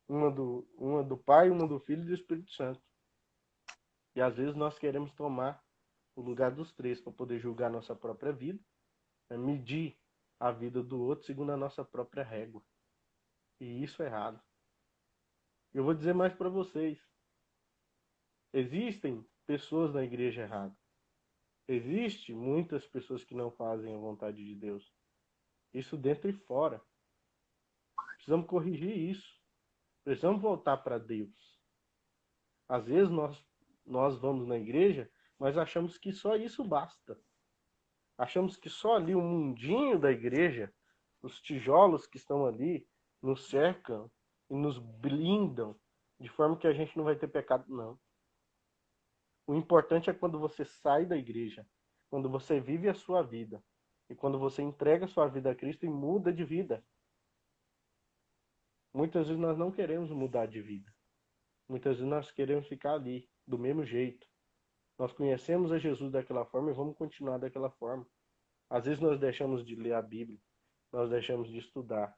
Uma do Pai, uma do Filho e do Espírito Santo. E às vezes nós queremos tomar o lugar dos três para poder julgar a nossa própria vida, né? Medir a vida do outro segundo a nossa própria régua. E isso é errado. Eu vou dizer mais para vocês. Existem pessoas na igreja erradas. Existem muitas pessoas que não fazem a vontade de Deus. Isso dentro e fora. Precisamos corrigir isso. Precisamos voltar para Deus. Às vezes nós vamos na igreja, mas achamos que só isso basta. Achamos que só ali o mundinho da igreja, os tijolos que estão ali, nos cercam e nos blindam, de forma que a gente não vai ter pecado, não. O importante é quando você sai da igreja, quando você vive a sua vida, e quando você entrega a sua vida a Cristo e muda de vida. Muitas vezes nós não queremos mudar de vida. Muitas vezes nós queremos ficar ali, do mesmo jeito. Nós conhecemos a Jesus daquela forma e vamos continuar daquela forma. Às vezes nós deixamos de ler a Bíblia, nós deixamos de estudar,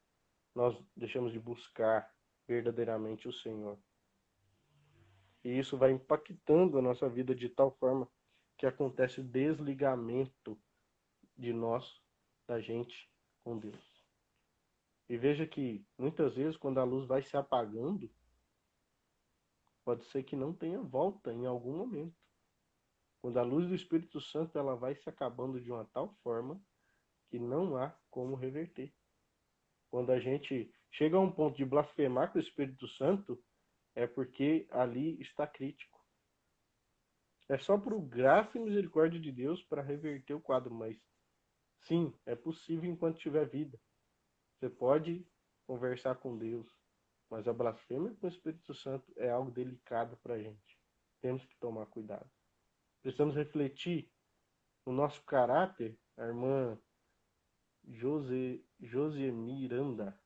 nós deixamos de buscar verdadeiramente o Senhor. E isso vai impactando a nossa vida de tal forma que acontece o desligamento de nós, da gente, com Deus. E veja que muitas vezes quando a luz vai se apagando, pode ser que não tenha volta em algum momento. Quando a luz do Espírito Santo ela vai se acabando de uma tal forma que não há como reverter. Quando a gente chega a um ponto de blasfemar com o Espírito Santo, é porque ali está crítico. É só por graça e misericórdia de Deus para reverter o quadro, mas sim, é possível enquanto tiver vida. Você pode conversar com Deus, mas a blasfêmia com o Espírito Santo é algo delicado para a gente. Temos que tomar cuidado. Precisamos refletir no nosso caráter. A irmã José Miranda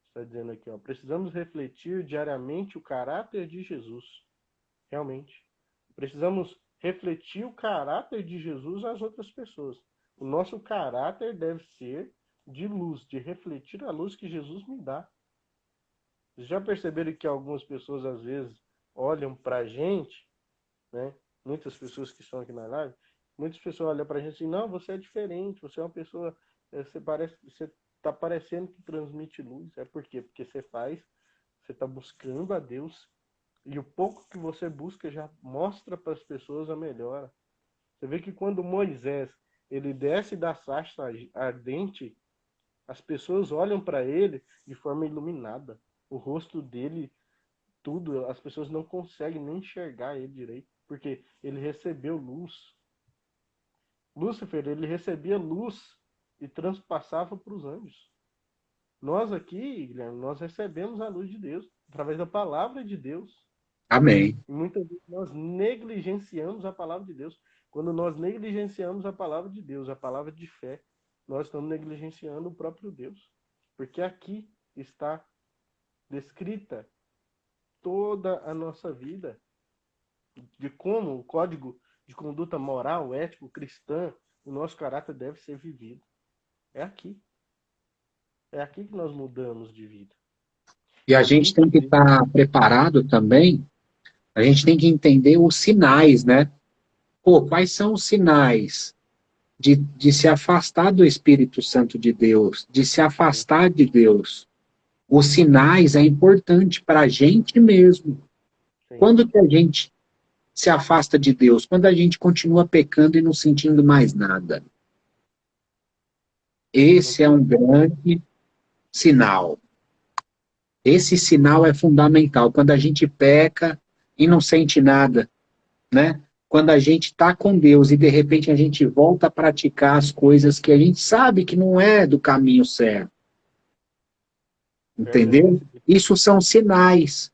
está dizendo aqui, ó, precisamos refletir diariamente o caráter de Jesus. Realmente. Precisamos refletir o caráter de Jesus às outras pessoas. O nosso caráter deve ser de luz, de refletir a luz que Jesus me dá. Vocês já perceberam que algumas pessoas às vezes olham para a gente, né? Muitas pessoas que estão aqui na live, muitas pessoas olham para a gente assim, não, você é diferente, você é uma pessoa, você está parecendo que transmite luz. É por quê? Porque você está buscando a Deus e o pouco que você busca já mostra para as pessoas a melhora. Você vê que quando Moisés ele desce da sarça ardente, as pessoas olham para ele de forma iluminada. O rosto dele, tudo, as pessoas não conseguem nem enxergar ele direito, porque ele recebeu luz. Lúcifer, ele recebia luz e transpassava para os anjos. Nós aqui, Guilherme, nós recebemos a luz de Deus através da palavra de Deus. Amém. E muitas vezes nós negligenciamos a palavra de Deus. Quando nós negligenciamos a palavra de Deus, a palavra de fé, nós estamos negligenciando o próprio Deus. Porque aqui está descrita toda a nossa vida, de como o código de conduta moral, ético, cristã, o nosso caráter deve ser vivido. É aqui. É aqui que nós mudamos de vida. E a É aqui gente tem que que Deus... estar preparado também, a gente tem que entender os sinais, né? Pô, quais são os sinais de se afastar do Espírito Santo de Deus, de se Sim, afastar de Deus? Os sinais é importante para a gente mesmo. sim. Quando que a gente se afasta de Deus? Quando a gente continua pecando e não sentindo mais nada. Não Esse é tem um grande sinal. Esse sinal é fundamental. Quando a gente peca e não sente nada, né? Quando a gente está com Deus e de repente a gente volta a praticar as coisas que a gente sabe que não é do caminho certo, entendeu? permanece. Isso são sinais.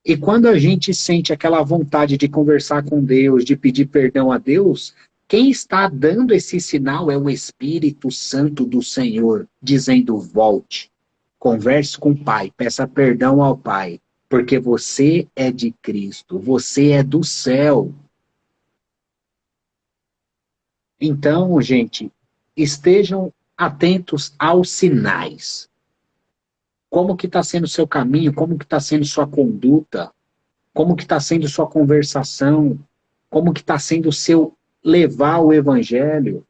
E quando a gente sente aquela vontade de conversar com Deus, de pedir perdão a Deus, quem está dando esse sinal é o Espírito Santo do Senhor, dizendo: volte, converse com o Pai, peça perdão ao Pai, porque você é de Cristo, você é do céu. Então, gente, estejam atentos aos sinais. Como que está sendo o seu caminho? Como que está sendo sua conduta? Como que está sendo sua conversação? Como que está sendo o seu levar o evangelho?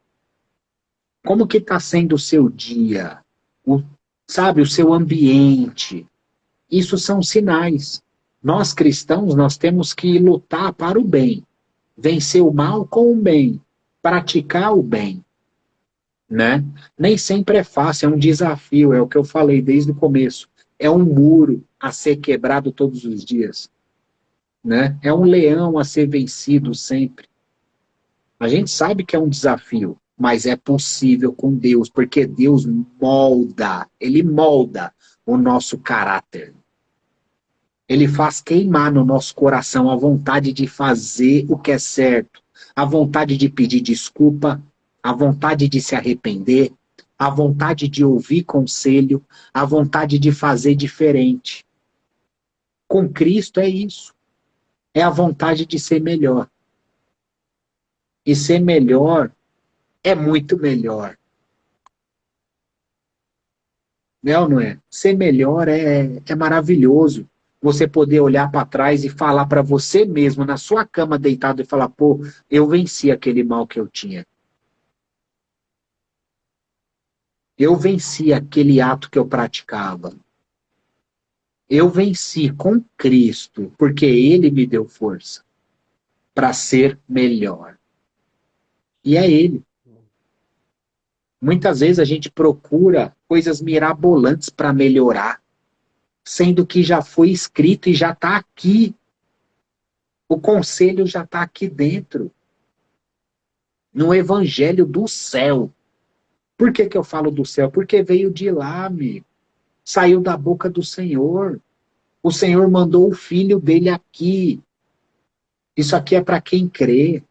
Como que está sendo o seu dia? O, sabe, o seu ambiente? Isso são sinais. Nós cristãos, nós temos que lutar para o bem. Vencer o mal com o bem. Praticar o bem. Né? Nem sempre é fácil, é um desafio, é o que eu falei desde o começo. É um muro a ser quebrado todos os dias, né? É um leão a ser vencido sempre. A gente sabe que é um desafio, mas é possível com Deus, porque Deus molda, ele molda o nosso caráter. Ele faz queimar no nosso coração a vontade de fazer o que é certo, a vontade de pedir desculpa, a vontade de se arrepender, a vontade de ouvir conselho, a vontade de fazer diferente. Com Cristo é isso. É a vontade de ser melhor. E ser melhor é muito melhor. Não, não é? Ser melhor é maravilhoso. Você poder olhar para trás e falar para você mesmo, na sua cama deitado, e falar: pô, eu venci aquele mal que eu tinha. Eu venci aquele ato que eu praticava. Eu venci com Cristo, porque Ele me deu força para ser melhor. E é Ele. Muitas vezes a gente procura coisas mirabolantes para melhorar, sendo que já foi escrito e já está aqui. O conselho já está aqui dentro, no evangelho do céu. Por que eu falo do céu? Porque veio de lá, amigo. Saiu da boca do Senhor. O Senhor mandou o filho dele aqui. Isso aqui é para quem crê.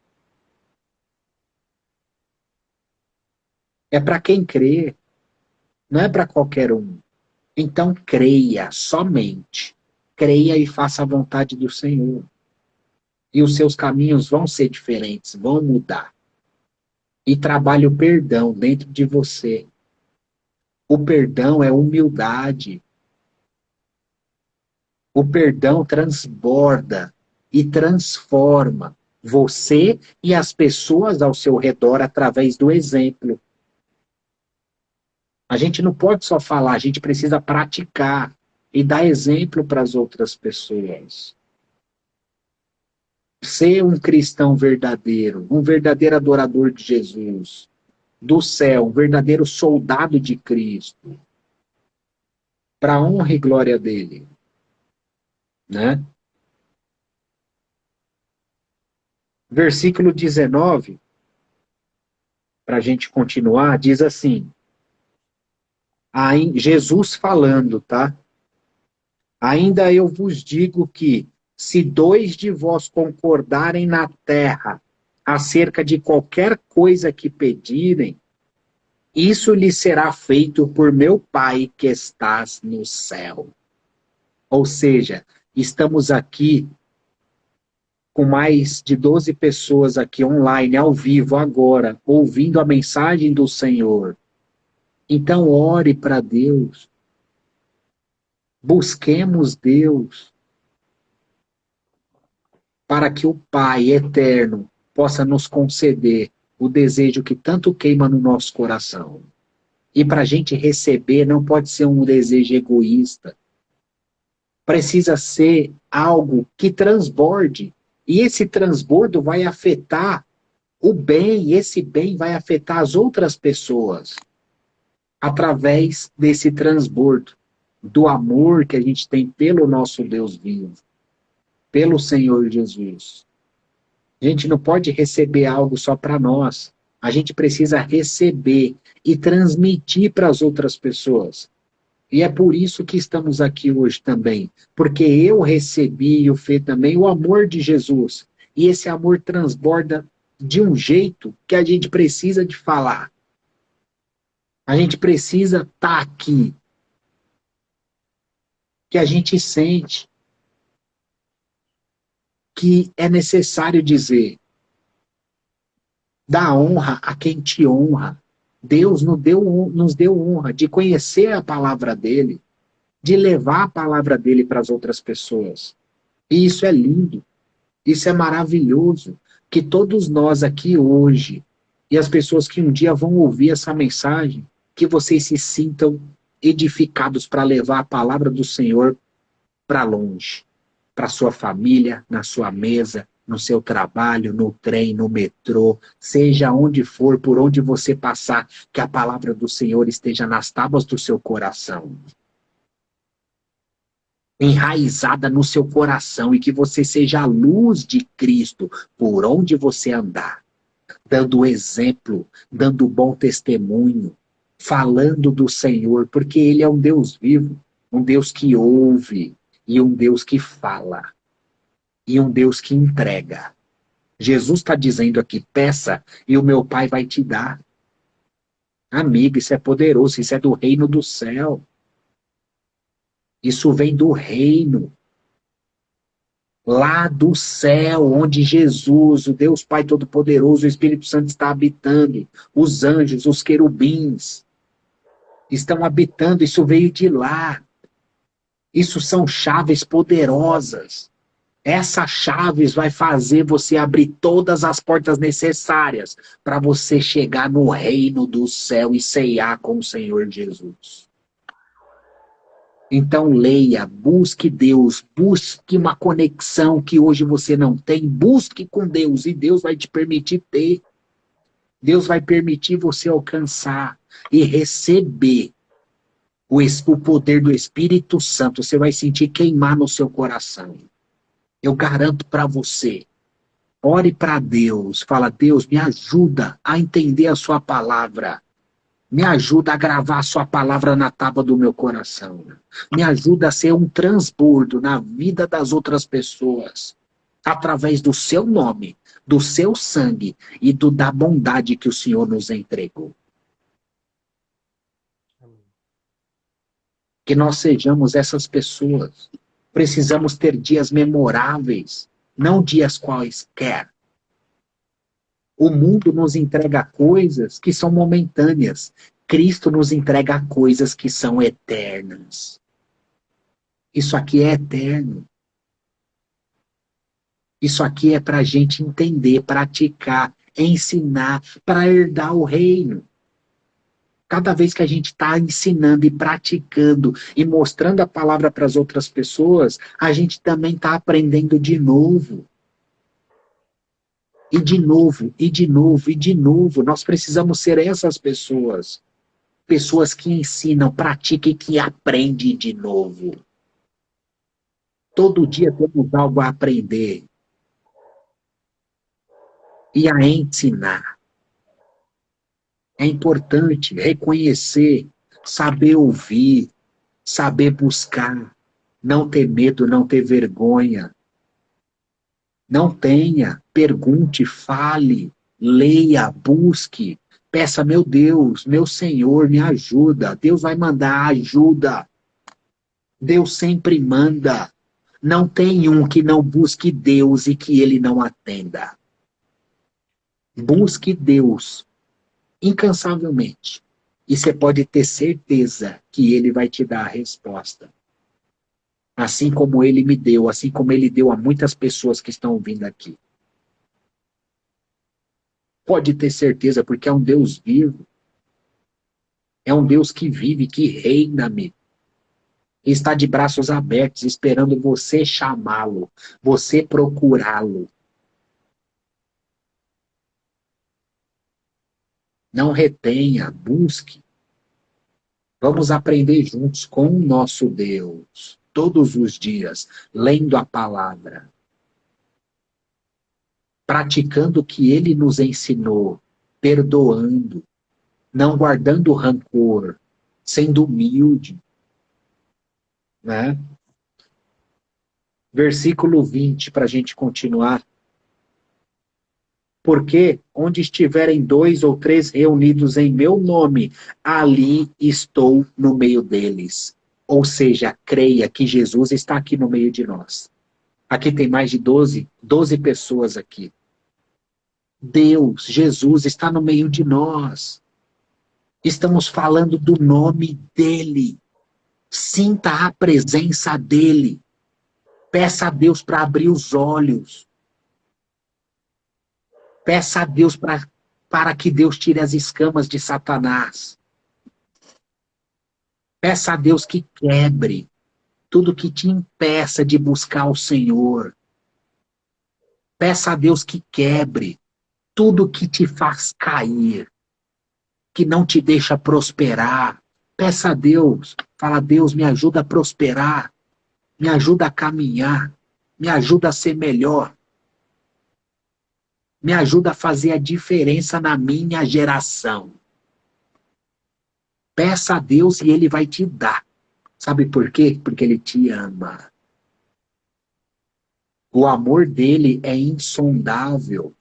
É para quem crê. Não é para qualquer um. Então creia somente. Creia e faça a vontade do Senhor. E os seus caminhos vão ser diferentes, vão mudar. E trabalhe o perdão dentro de você. O perdão é humildade. O perdão transborda e transforma você e as pessoas ao seu redor através do exemplo. A gente não pode só falar, a gente precisa praticar e dar exemplo para as outras pessoas. Ser um cristão verdadeiro, um verdadeiro adorador de Jesus, do céu, um verdadeiro soldado de Cristo, para a honra e glória dele, né? Versículo 19, para a gente continuar, diz assim, Jesus falando, tá? Ainda eu vos digo que, se dois de vós concordarem na terra acerca de qualquer coisa que pedirem, isso lhe será feito por meu Pai que estás no céu. Ou seja, estamos aqui com mais de 12 pessoas aqui online, ao vivo, agora, ouvindo a mensagem do Senhor. Então, ore para Deus. Busquemos Deus para que o Pai eterno possa nos conceder o desejo que tanto queima no nosso coração. E para a gente receber, não pode ser um desejo egoísta. Precisa ser algo que transborde. E esse transbordo vai afetar o bem, e esse bem vai afetar as outras pessoas através desse transbordo do amor que a gente tem pelo nosso Deus vivo, pelo Senhor Jesus. A gente não pode receber algo só para nós. A gente precisa receber e transmitir para as outras pessoas. E é por isso que estamos aqui hoje também. Porque eu recebi e o Fê também o amor de Jesus. E esse amor transborda de um jeito que a gente precisa de falar. A gente precisa estar aqui. Que a gente sente que é necessário dizer. Dá honra a quem te honra. Deus nos deu honra de conhecer a palavra dele, de levar a palavra dele para as outras pessoas. E isso é lindo, isso é maravilhoso, que todos nós aqui hoje, e as pessoas que um dia vão ouvir essa mensagem, que vocês se sintam edificados para levar a palavra do Senhor para longe, para sua família, na sua mesa, no seu trabalho, no trem, no metrô, seja onde for, por onde você passar, que a palavra do Senhor esteja nas tábuas do seu coração. Enraizada no seu coração e que você seja a luz de Cristo por onde você andar, dando exemplo, dando bom testemunho, falando do Senhor, porque Ele é um Deus vivo, um Deus que ouve e um Deus que fala e um Deus que entrega. Jesus está dizendo aqui, peça e o meu Pai vai te dar. Amigo, isso é poderoso, isso é do reino do céu. Isso vem do reino. Lá do céu, onde Jesus, o Deus Pai Todo-Poderoso, o Espírito Santo está habitando. Os anjos, os querubins estão habitando, isso veio de lá. Isso são chaves poderosas. Essas chaves vai fazer você abrir todas as portas necessárias para você chegar no reino do céu e ceiar com o Senhor Jesus. Então leia, busque Deus, busque uma conexão que hoje você não tem, busque com Deus e Deus vai te permitir ter. Deus vai permitir você alcançar e receber o poder do Espírito Santo. Você vai sentir queimar no seu coração. Eu garanto para você. Ore para Deus. Fala, Deus, me ajuda a entender a sua palavra. Me ajuda a gravar a sua palavra na tábua do meu coração. Me ajuda a ser um transbordo na vida das outras pessoas. Através do seu nome, do seu sangue e da bondade que o Senhor nos entregou. Que nós sejamos essas pessoas. Precisamos ter dias memoráveis, não dias quaisquer. O mundo nos entrega coisas que são momentâneas. Cristo nos entrega coisas que são eternas. Isso aqui é eterno. Isso aqui é para a gente entender, praticar, ensinar, para herdar o reino. Cada vez que a gente está ensinando e praticando e mostrando a palavra para as outras pessoas, a gente também está aprendendo de novo. E de novo, e de novo, e de novo. Nós precisamos ser essas pessoas. Pessoas que ensinam, praticam e que aprendem de novo. Todo dia temos algo a aprender. E a ensinar. É importante reconhecer, saber ouvir, saber buscar, não ter medo, não ter vergonha. Não tenha, pergunte, fale, leia, busque, peça, meu Deus, meu Senhor, me ajuda. Deus vai mandar ajuda. Deus sempre manda. Não tem um que não busque Deus e que ele não atenda. Busque Deus incansavelmente. E você pode ter certeza que ele vai te dar a resposta. Assim como ele me deu, assim como ele deu a muitas pessoas que estão vindo aqui. Pode ter certeza, porque é um Deus vivo. É um Deus que vive, que reina-me. Está de braços abertos, esperando você chamá-lo, você procurá-lo. Não retenha, busque. Vamos aprender juntos com o nosso Deus, todos os dias, lendo a palavra, praticando o que ele nos ensinou, perdoando, não guardando rancor, sendo humilde, né? Versículo 20, para a gente continuar. Porque onde estiverem 2 ou 3 reunidos em meu nome, ali estou no meio deles. Ou seja, creia que Jesus está aqui no meio de nós. Aqui tem mais de 12 pessoas aqui. Deus, Jesus está no meio de nós. Estamos falando do nome dele. Sinta a presença dele. Peça a Deus para abrir os olhos. Peça a Deus para que Deus tire as escamas de Satanás. Peça a Deus que quebre tudo que te impeça de buscar o Senhor. Peça a Deus que quebre tudo que te faz cair, que não te deixa prosperar. Peça a Deus, fala, Deus, me ajuda a prosperar, me ajuda a caminhar, me ajuda a ser melhor. Me ajuda a fazer a diferença na minha geração. Peça a Deus e ele vai te dar. Sabe por quê? Porque ele te ama. O amor dele é insondável.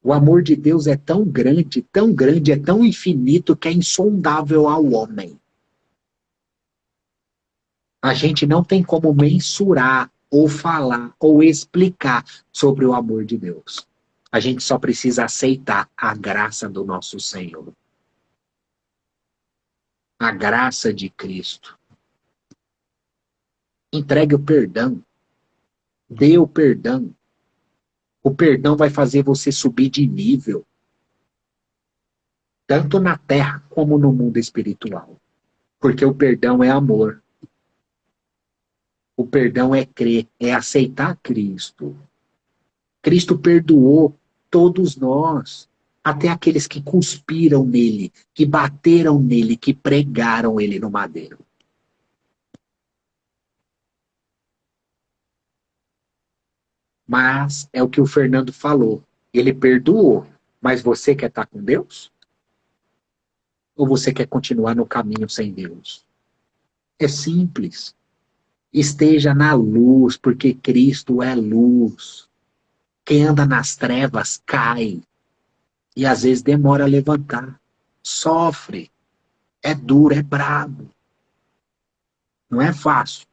O amor de Deus é tão grande, é tão infinito que é insondável ao homem. A gente não tem como mensurar, ou falar, ou explicar sobre o amor de Deus. A gente só precisa aceitar a graça do nosso Senhor. A graça de Cristo. Entregue o perdão. Dê o perdão. O perdão vai fazer você subir de nível. Tanto na terra como no mundo espiritual. Porque o perdão é amor. O perdão é crer, é aceitar Cristo. Cristo perdoou todos nós. Até aqueles que cuspiram nele, que bateram nele, que pregaram ele no madeiro. Mas é o que o Fernando falou. Ele perdoou, mas você quer estar com Deus? Ou você quer continuar no caminho sem Deus? É simples. Esteja na luz, porque Cristo é luz. Quem anda nas trevas cai. E às vezes demora a levantar. Sofre. É duro, é brabo. Não é fácil.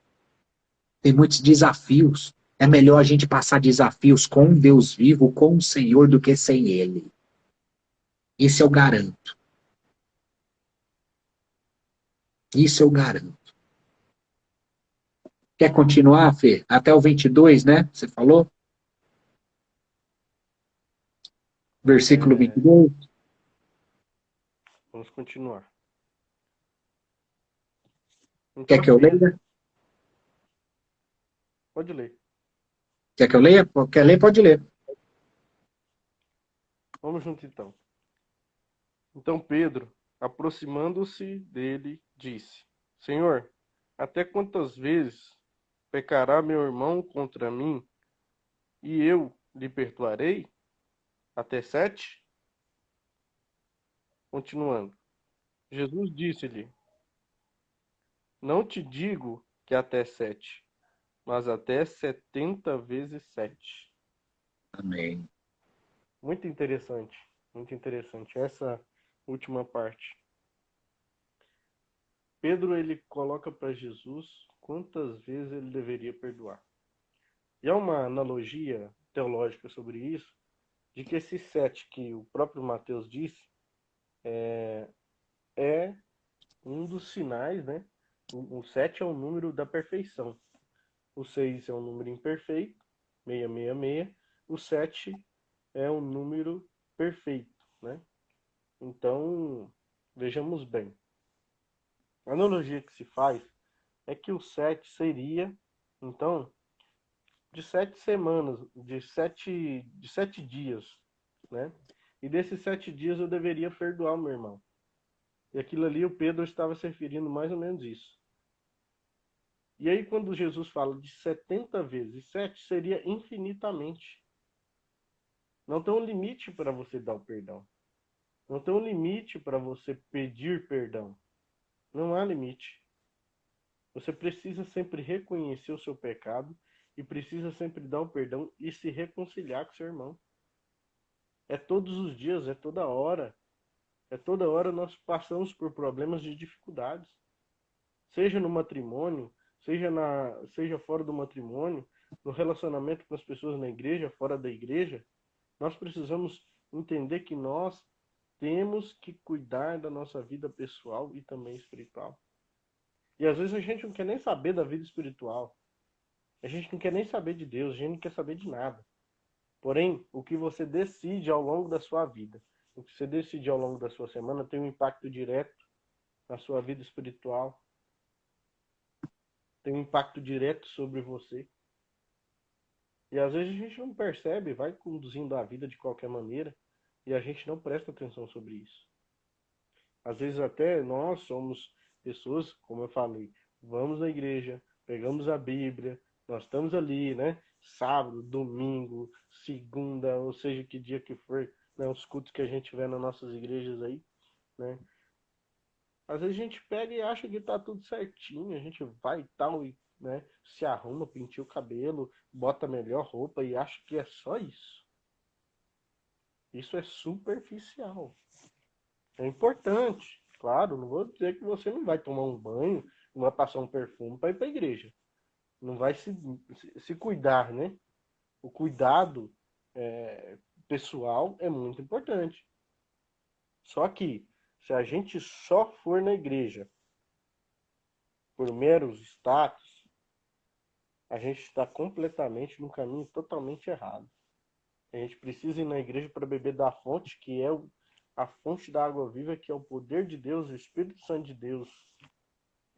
Tem muitos desafios. É melhor a gente passar desafios com um Deus vivo, com o Senhor, do que sem Ele. Isso eu garanto. Isso eu garanto. Quer continuar, Fê? Até o 22, né? Você falou? Versículo É, 22. vamos continuar. Quer Então que eu Pedro, leia? pode ler. Quer que eu leia? Quer ler? Pode ler. Vamos junto então. Então Pedro, aproximando-se dele, disse: Senhor, até quantas vezes pecará meu irmão contra mim e eu lhe perdoarei? Até 7? Continuando. Jesus disse-lhe: Não te digo que até 7, mas até 70 vezes 7. Amém. Muito interessante essa última parte. Pedro ele coloca para Jesus quantas vezes ele deveria perdoar. E há uma analogia teológica sobre isso, de que esse 7 que o próprio Mateus disse é um dos sinais, né? O 7 é o número da perfeição. O 6 é um número imperfeito, 666. O 7 é um número perfeito, né? Então, vejamos bem. A analogia que se faz é que o 7 seria, então, de 7 semanas, de sete dias, né? E desses 7 dias eu deveria perdoar o meu irmão. E aquilo ali o Pedro estava se referindo mais ou menos isso. E aí quando Jesus fala de 70 vezes 7, seria infinitamente. Não tem um limite para você dar o perdão. Não tem um limite para você pedir perdão. Não há limite. Você precisa sempre reconhecer o seu pecado e precisa sempre dar o perdão e se reconciliar com seu irmão. É todos os dias, é toda hora. É toda hora nós passamos por problemas de dificuldades. Seja no matrimônio, seja fora do matrimônio, no relacionamento com as pessoas na igreja, fora da igreja, nós precisamos entender que nós temos que cuidar da nossa vida pessoal e também espiritual. E às vezes a gente não quer nem saber da vida espiritual. A gente não quer nem saber de Deus, a gente não quer saber de nada. Porém, o que você decide ao longo da sua vida, o que você decide ao longo da sua semana tem um impacto direto na sua vida espiritual, tem um impacto direto sobre você. E às vezes a gente não percebe, vai conduzindo a vida de qualquer maneira e a gente não presta atenção sobre isso. Às vezes até nós somos pessoas, como eu falei, vamos na igreja, pegamos a Bíblia, nós estamos ali, né? Sábado, domingo, segunda, ou seja, que dia que for, né? Os cultos que a gente vê nas nossas igrejas aí, né? Às vezes a gente pega e acha que tá tudo certinho, a gente vai e tal, e, né? Se arruma, pintia o cabelo, bota a melhor roupa e acha que é só isso. Isso é superficial. É importante, claro, não vou dizer que você não vai tomar um banho, não vai passar um perfume para ir para a igreja. Não vai se cuidar, né? O cuidado pessoal é muito importante. Só que se a gente só for na igreja por meros status, a gente está completamente no caminho totalmente errado. A gente precisa ir na igreja para beber da fonte, que é a fonte da água viva, que é o poder de Deus, o Espírito Santo de Deus.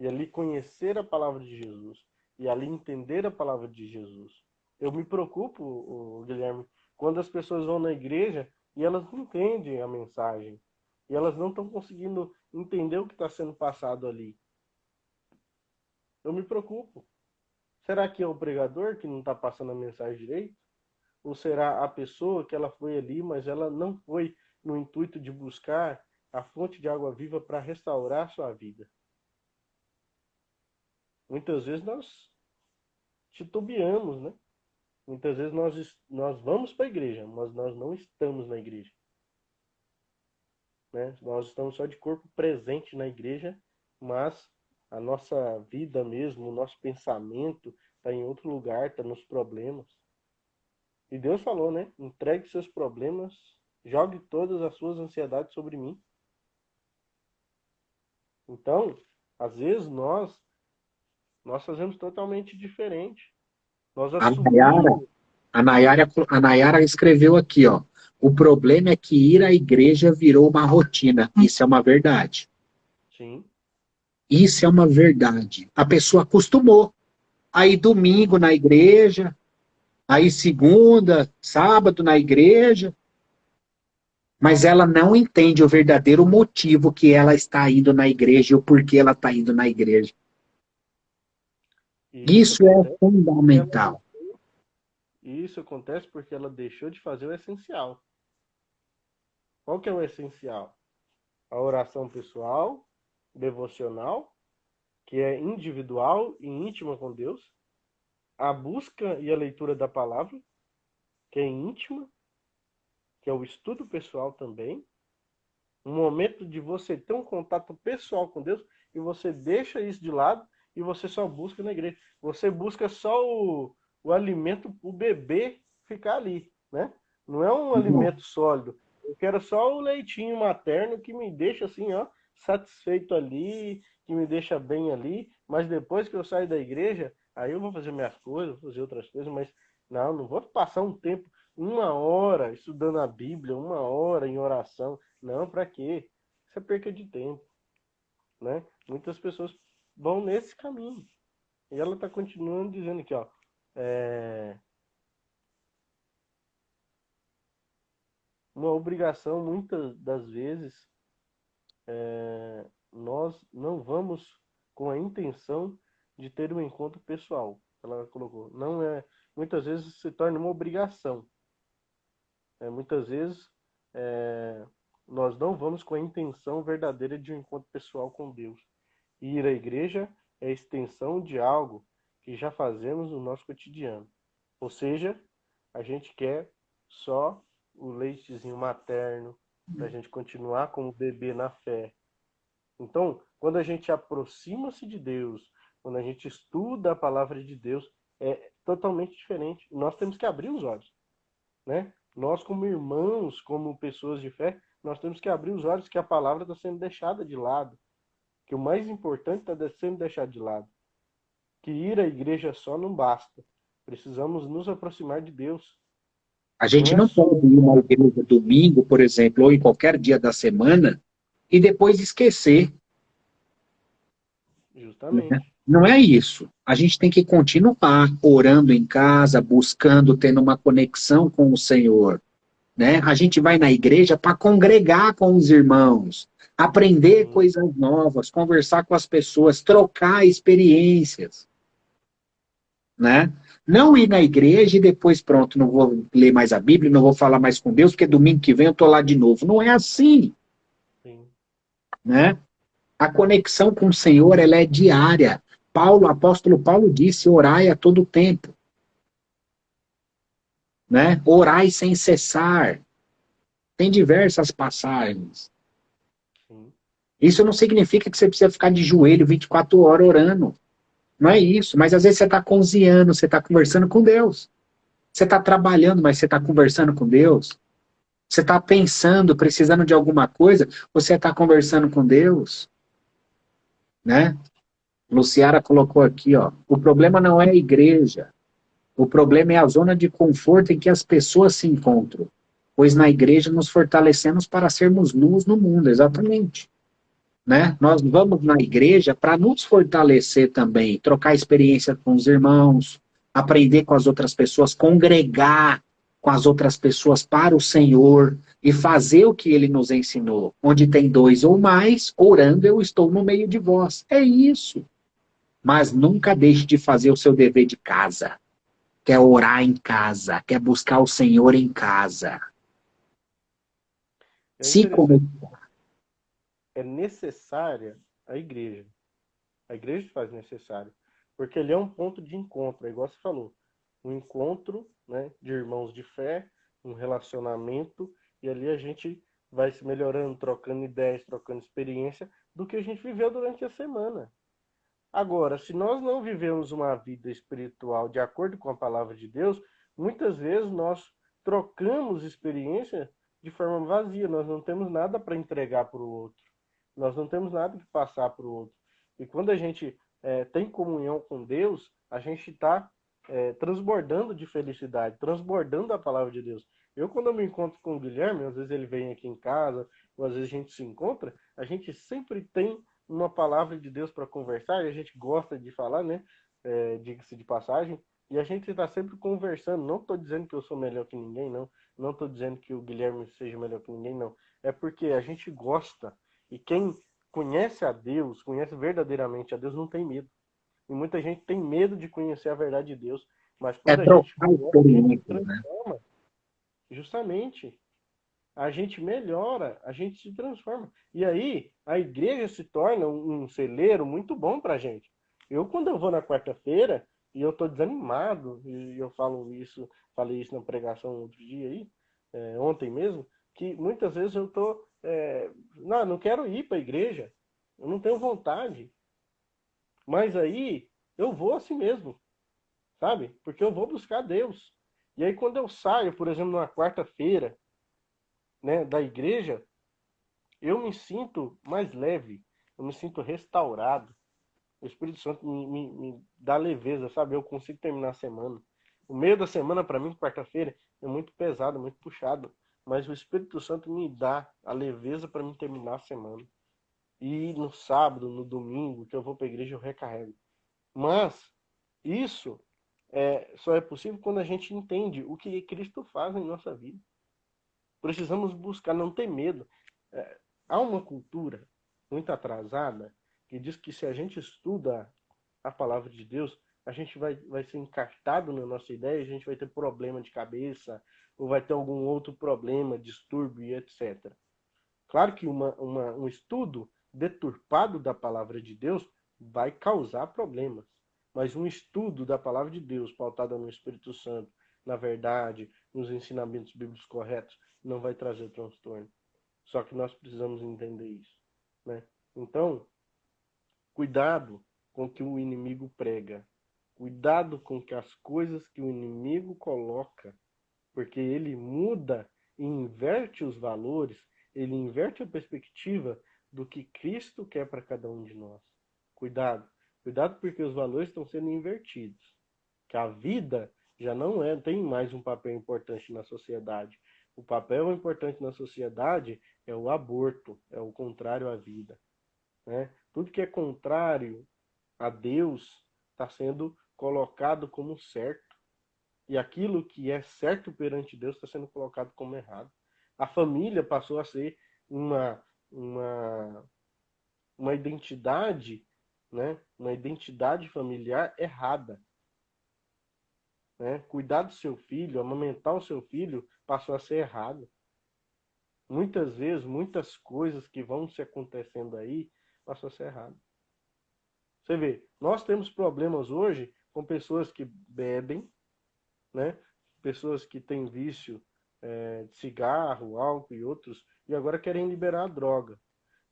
E ali conhecer a palavra de Jesus. E ali entender a palavra de Jesus. Eu me preocupo, Guilherme, quando as pessoas vão na igreja e elas não entendem a mensagem. E elas não estão conseguindo entender o que está sendo passado ali. Eu me preocupo. Será que é o pregador que não está passando a mensagem direito? Ou será a pessoa que ela foi ali, mas ela não foi no intuito de buscar a fonte de água viva para restaurar sua vida? Muitas vezes nós titubeamos, né? Muitas vezes nós vamos para a igreja, mas nós não estamos na igreja, né? Nós estamos só de corpo presente na igreja, mas a nossa vida mesmo, o nosso pensamento está em outro lugar, está nos problemas. E Deus falou, né? Entregue seus problemas, jogue todas as suas ansiedades sobre mim. Então, às vezes nós fazemos totalmente diferente. Nós A Nayara, assumimos, a Nayara escreveu aqui, ó. O problema é que ir à igreja virou uma rotina. Isso é uma verdade. sim, Isso é uma verdade. A pessoa acostumou. Aí domingo na igreja, aí segunda, sábado na igreja, mas ela não entende o verdadeiro motivo que ela está indo na igreja e o porquê ela está indo na igreja. e Isso é fundamental. isso acontece porque ela deixou de fazer o essencial. Qual que é o essencial? A oração pessoal, devocional, que é individual e íntima com Deus, a busca e a leitura da palavra, que é íntima, que é o estudo pessoal também, um momento de você ter um contato pessoal com Deus e você deixa isso de lado e você só busca na igreja. Você busca só o alimento, o bebê ficar ali, né? Não é um alimento sólido. Eu quero só o leitinho materno que me deixa assim, ó, satisfeito ali, que me deixa bem ali, mas depois que eu saio da igreja, aí eu vou fazer minhas coisas, vou fazer outras coisas, mas não vou passar um tempo, 1 hora estudando a Bíblia, 1 hora em oração. Não, para quê? Isso é perca de tempo, né? Muitas pessoas vão nesse caminho. E ela está continuando dizendo aqui, ó, é uma obrigação, muitas das vezes, nós não vamos com a intenção de ter um encontro pessoal. Ela colocou, não é, muitas vezes se torna uma obrigação. Muitas vezes nós não vamos com a intenção verdadeira de um encontro pessoal com Deus. E ir à igreja é a extensão de algo que já fazemos no nosso cotidiano. Ou seja, a gente quer só o leitezinho materno para a gente continuar como bebê na fé. Então, quando a gente aproxima-se de Deus, quando a gente estuda a palavra de Deus, é totalmente diferente. Nós temos que abrir os olhos, né? Nós, como irmãos, como pessoas de fé, nós temos que abrir os olhos que a palavra está sendo deixada de lado, que o mais importante está sendo deixado de lado, que ir à igreja só não basta. Precisamos nos aproximar de Deus. A Não gente é não só pode ir na igreja domingo, por exemplo, ou em qualquer dia da semana, e depois esquecer. Né? justamente. Não é isso. A gente tem que continuar orando em casa, buscando, tendo uma conexão com o Senhor. Né? A gente vai na igreja para congregar com os irmãos, aprender Sim, coisas novas, conversar com as pessoas, trocar experiências. Né? Não ir na igreja e depois, pronto, não vou ler mais a Bíblia, não vou falar mais com Deus, porque domingo que vem eu estou lá de novo. Não é assim. sim, Né? A conexão com o Senhor, ela é diária. Paulo, o apóstolo Paulo disse, orai a todo tempo. Né? Orai sem cessar. Tem diversas passagens. sim. Isso não significa que você precisa ficar de joelho 24 horas orando. Não é isso. Mas às vezes você está cozinhando, você está conversando com Deus. Você está trabalhando, mas você está conversando com Deus. Você está pensando, precisando de alguma coisa, você está conversando com Deus. Né? Luciara colocou aqui, ó. O problema não é a igreja. O problema é a zona de conforto em que as pessoas se encontram. Pois na igreja nos fortalecemos para sermos luz no mundo, exatamente. Né? Nós vamos na igreja para nos fortalecer também, trocar experiência com os irmãos, aprender com as outras pessoas, congregar com as outras pessoas para o Senhor e fazer o que ele nos ensinou. Onde tem 2 ou mais, orando eu estou no meio de vós. É isso. Mas nunca deixe de fazer o seu dever de casa. quer orar em casa, quer buscar o Senhor em casa. É Se come- interessante. É necessária a igreja. A igreja se faz necessária. Porque ele é um ponto de encontro, é igual você falou. Um encontro, né, de irmãos de fé, um relacionamento, e ali a gente vai se melhorando, trocando ideias, trocando experiência do que a gente viveu durante a semana. Agora, se nós não vivemos uma vida espiritual de acordo com a palavra de Deus, muitas vezes nós trocamos experiência de forma vazia, nós não temos nada para entregar para o outro, nós não temos nada que passar para o outro. E quando a gente tem comunhão com Deus, a gente está transbordando de felicidade, transbordando a palavra de Deus. Eu, quando eu me encontro com o Guilherme, às vezes ele vem aqui em casa, ou às vezes a gente se encontra, a gente sempre tem uma palavra de Deus para conversar, e a gente gosta de falar, né? Diga-se de passagem, e a gente está sempre conversando. Não estou dizendo que eu sou melhor que ninguém, não. Não estou dizendo que o Guilherme seja melhor que ninguém, não. É porque a gente gosta. E quem conhece a Deus, conhece verdadeiramente a Deus, não tem medo. E muita gente tem medo de conhecer a verdade de Deus. Mas É quando a gente trocar conhece, a gente se experiência, né? transforma. Justamente. A gente melhora, a gente se transforma. E aí, a igreja se torna um celeiro muito bom para a gente. Eu, quando eu vou na quarta-feira, e eu estou desanimado, e eu falo isso, falei isso na pregação outro dia aí, ontem mesmo, que muitas vezes eu estou. Não quero ir para a igreja, eu não tenho vontade. Mas aí, eu vou assim mesmo, sabe? Porque eu vou buscar Deus. E aí, quando eu saio, por exemplo, numa quarta-feira, né, da igreja, eu me sinto mais leve, eu me sinto restaurado. O Espírito Santo me dá leveza, sabe? Eu consigo terminar a semana. O meio da semana, para mim, quarta-feira, é muito pesado, muito puxado. Mas o Espírito Santo me dá a leveza para me terminar a semana. E no sábado, no domingo, que eu vou para a igreja, eu recarrego. Mas isso só é possível quando a gente entende o que Cristo faz em nossa vida. Precisamos buscar, não ter medo. Há uma cultura muito atrasada que diz que se a gente estuda a palavra de Deus, a gente vai ser encartado na nossa ideia, a gente vai ter problema de cabeça, ou vai ter algum outro problema, distúrbio e etc. Claro que um estudo deturpado da palavra de Deus vai causar problemas, mas um estudo da palavra de Deus, pautado no Espírito Santo, na verdade, nos ensinamentos bíblicos corretos, não vai trazer transtorno. Só que nós precisamos entender isso, né? Então, cuidado com o que o inimigo prega. Cuidado com que as coisas que o inimigo coloca, porque ele muda e inverte os valores, ele inverte a perspectiva do que Cristo quer para cada um de nós. Cuidado, cuidado porque os valores estão sendo invertidos. Que a vida já não tem mais um papel importante na sociedade. O papel importante na sociedade é o aborto, é o contrário à vida, né? Tudo que é contrário a Deus está sendo colocado como certo. E aquilo que é certo perante Deus está sendo colocado como errado. A família passou a ser uma, uma, uma identidade, né? Uma identidade familiar errada. Né? Cuidar do seu filho, amamentar o seu filho, passou a ser errado. Muitas vezes, muitas coisas que vão se acontecendo aí, passou a ser errado. Você vê, nós temos problemas hoje com pessoas que bebem, né? Pessoas que têm vício de cigarro, álcool e outros, e agora querem liberar a droga.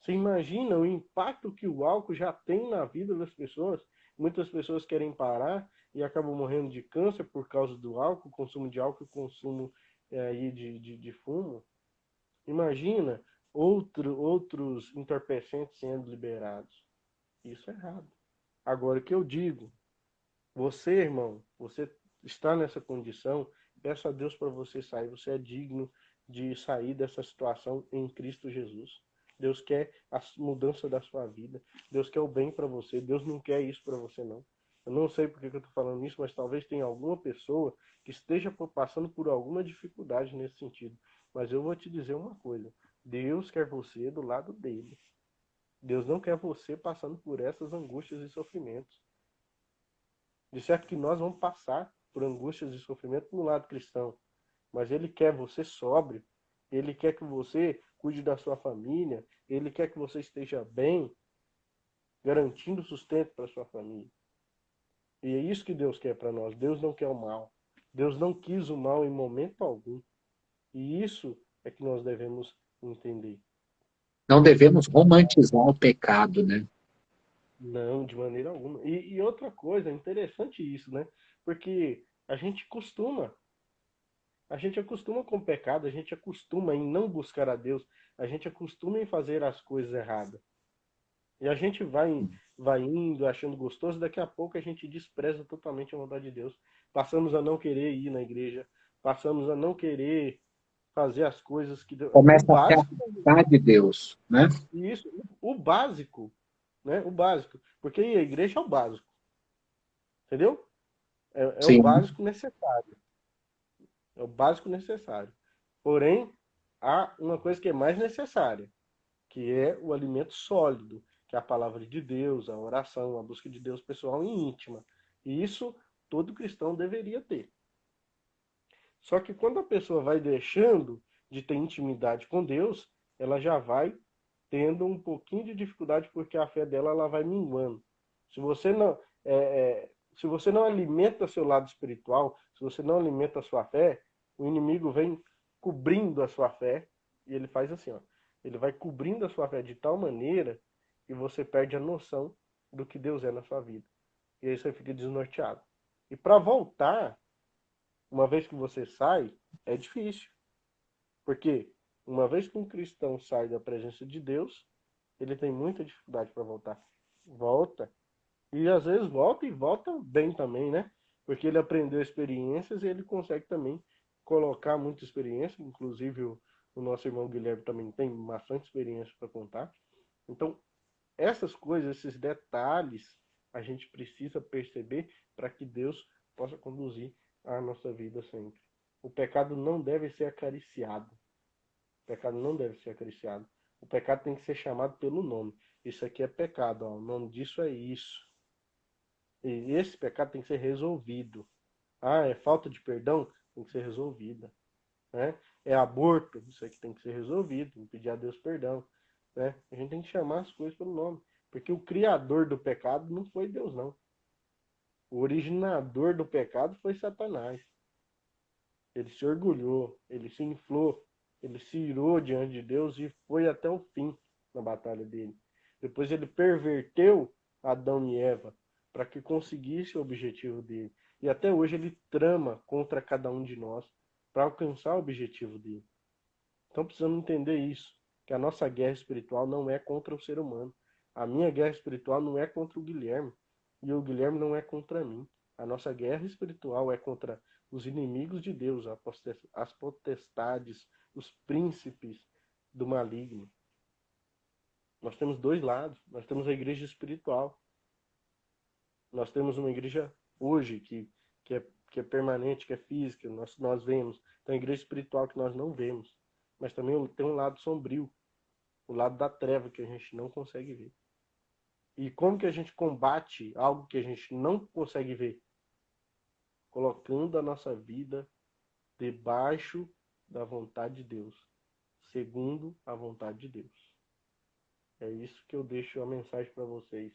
Você imagina o impacto que o álcool já tem na vida das pessoas? Muitas pessoas querem parar e acabam morrendo de câncer por causa do álcool, consumo de álcool e consumo aí de fumo. Imagina outros entorpecentes sendo liberados. Isso é errado. Agora, o que eu digo, você, irmão, você está nessa condição, peça a Deus para você sair. Você é digno de sair dessa situação em Cristo Jesus. Deus quer a mudança da sua vida. Deus quer o bem para você. Deus não quer isso para você, não. Eu não sei porque que eu estou falando isso, mas talvez tenha alguma pessoa que esteja passando por alguma dificuldade nesse sentido. Mas eu vou te dizer uma coisa. Deus quer você do lado dele. Deus não quer você passando por essas angústias e sofrimentos. De certo que nós vamos passar. por angústias e sofrimento no lado cristão, mas ele quer você sóbrio, ele quer que você cuide da sua família, ele quer que você esteja bem, garantindo sustento para sua família. E é isso que Deus quer para nós. Deus não quer o mal. Deus não quis o mal em momento algum. E isso é que nós devemos entender. Não devemos romantizar o pecado, né? Não, de maneira alguma. E outra coisa, é interessante isso, né? Porque a gente acostuma com o pecado, a gente acostuma em não buscar a Deus, a gente acostuma em fazer as coisas erradas. E a gente vai indo, achando gostoso, daqui a pouco a gente despreza totalmente a vontade de Deus. Passamos a não querer ir na igreja, passamos a não querer fazer as coisas que Deus... O Começa a se básico, afastar de Deus, né? isso, o básico, né? O básico. Porque a igreja é o básico, entendeu? É o Sim. básico necessário. É o básico necessário. Porém, há uma coisa que é mais necessária, que é o alimento sólido, que é a palavra de Deus, a oração, a busca de Deus pessoal e íntima. E isso todo cristão deveria ter. Só que quando a pessoa vai deixando de ter intimidade com Deus, ela já vai tendo um pouquinho de dificuldade porque a fé dela ela vai minguando. Se você não se você não alimenta seu lado espiritual, se você não alimenta a sua fé, o inimigo vem cobrindo a sua fé e ele faz assim, ó, ele vai cobrindo a sua fé de tal maneira que você perde a noção do que Deus é na sua vida. E aí você fica desnorteado. E para voltar, uma vez que você sai, é difícil. Porque uma vez que um cristão sai da presença de Deus, ele tem muita dificuldade para voltar. Volta. E às vezes volta e volta bem também, né? Porque ele aprendeu experiências e ele consegue também colocar muita experiência. Inclusive o nosso irmão Guilherme também tem bastante experiência para contar. Então, essas coisas, esses detalhes, a gente precisa perceber para que Deus possa conduzir a nossa vida sempre. O pecado não deve ser acariciado. O pecado não deve ser acariciado. O pecado tem que ser chamado pelo nome. Isso aqui é pecado, ó. O nome disso é isso. E esse pecado tem que ser resolvido. Ah, é falta de perdão? Tem que ser resolvida. Né? É aborto? Isso aqui tem que ser resolvido. Tem que pedir a Deus perdão. Né? A gente tem que chamar as coisas pelo nome. Porque o criador do pecado não foi Deus, não. O originador do pecado foi Satanás. Ele se orgulhou, ele se inflou, ele se irou diante de Deus e foi até o fim na batalha dele. Depois ele perverteu Adão e Eva para que conseguisse o objetivo dele. E até hoje ele trama contra cada um de nós para alcançar o objetivo dele. Então precisamos entender isso, que a nossa guerra espiritual não é contra o ser humano. A minha guerra espiritual não é contra o Guilherme. E o Guilherme não é contra mim. A nossa guerra espiritual é contra os inimigos de Deus, as potestades, os príncipes do maligno. Nós temos dois lados. Nós temos a igreja espiritual. Nós temos uma igreja hoje que é permanente, que é física, nós vemos. Tem a igreja espiritual que nós não vemos. Mas também tem um lado sombrio, o lado da treva que a gente não consegue ver. E como que a gente combate algo que a gente não consegue ver? Colocando a nossa vida debaixo da vontade de Deus, segundo a vontade de Deus. É isso que eu deixo a mensagem para vocês.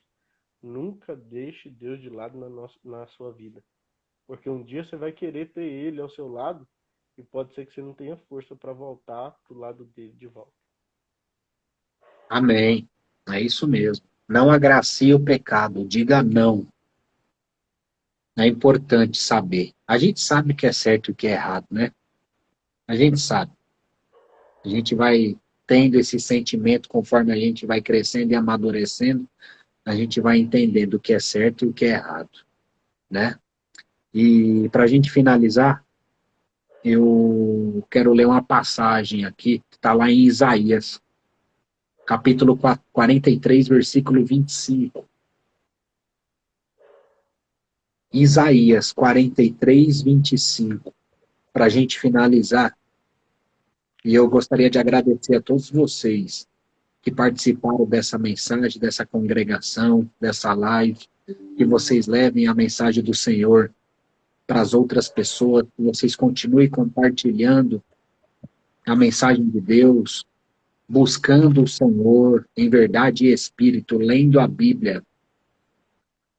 Nunca deixe Deus de lado na sua vida. Porque um dia você vai querer ter Ele ao seu lado e pode ser que você não tenha força para voltar para o lado dele de volta. Amém. É isso mesmo. Não agracie o pecado, diga não. É importante saber. A gente sabe o que é certo e o que é errado, né? A gente sabe. A gente vai tendo esse sentimento conforme a gente vai crescendo e amadurecendo, a gente vai entendendo o que é certo e o que é errado, né? E para a gente finalizar, eu quero ler uma passagem aqui, que está lá em Isaías, capítulo 43, versículo 25. Isaías 43, 25. Para a gente finalizar, e eu gostaria de agradecer a todos vocês que participaram dessa mensagem, dessa congregação, dessa live, que vocês levem a mensagem do Senhor para as outras pessoas, que vocês continuem compartilhando a mensagem de Deus, buscando o Senhor em verdade e espírito, lendo a Bíblia,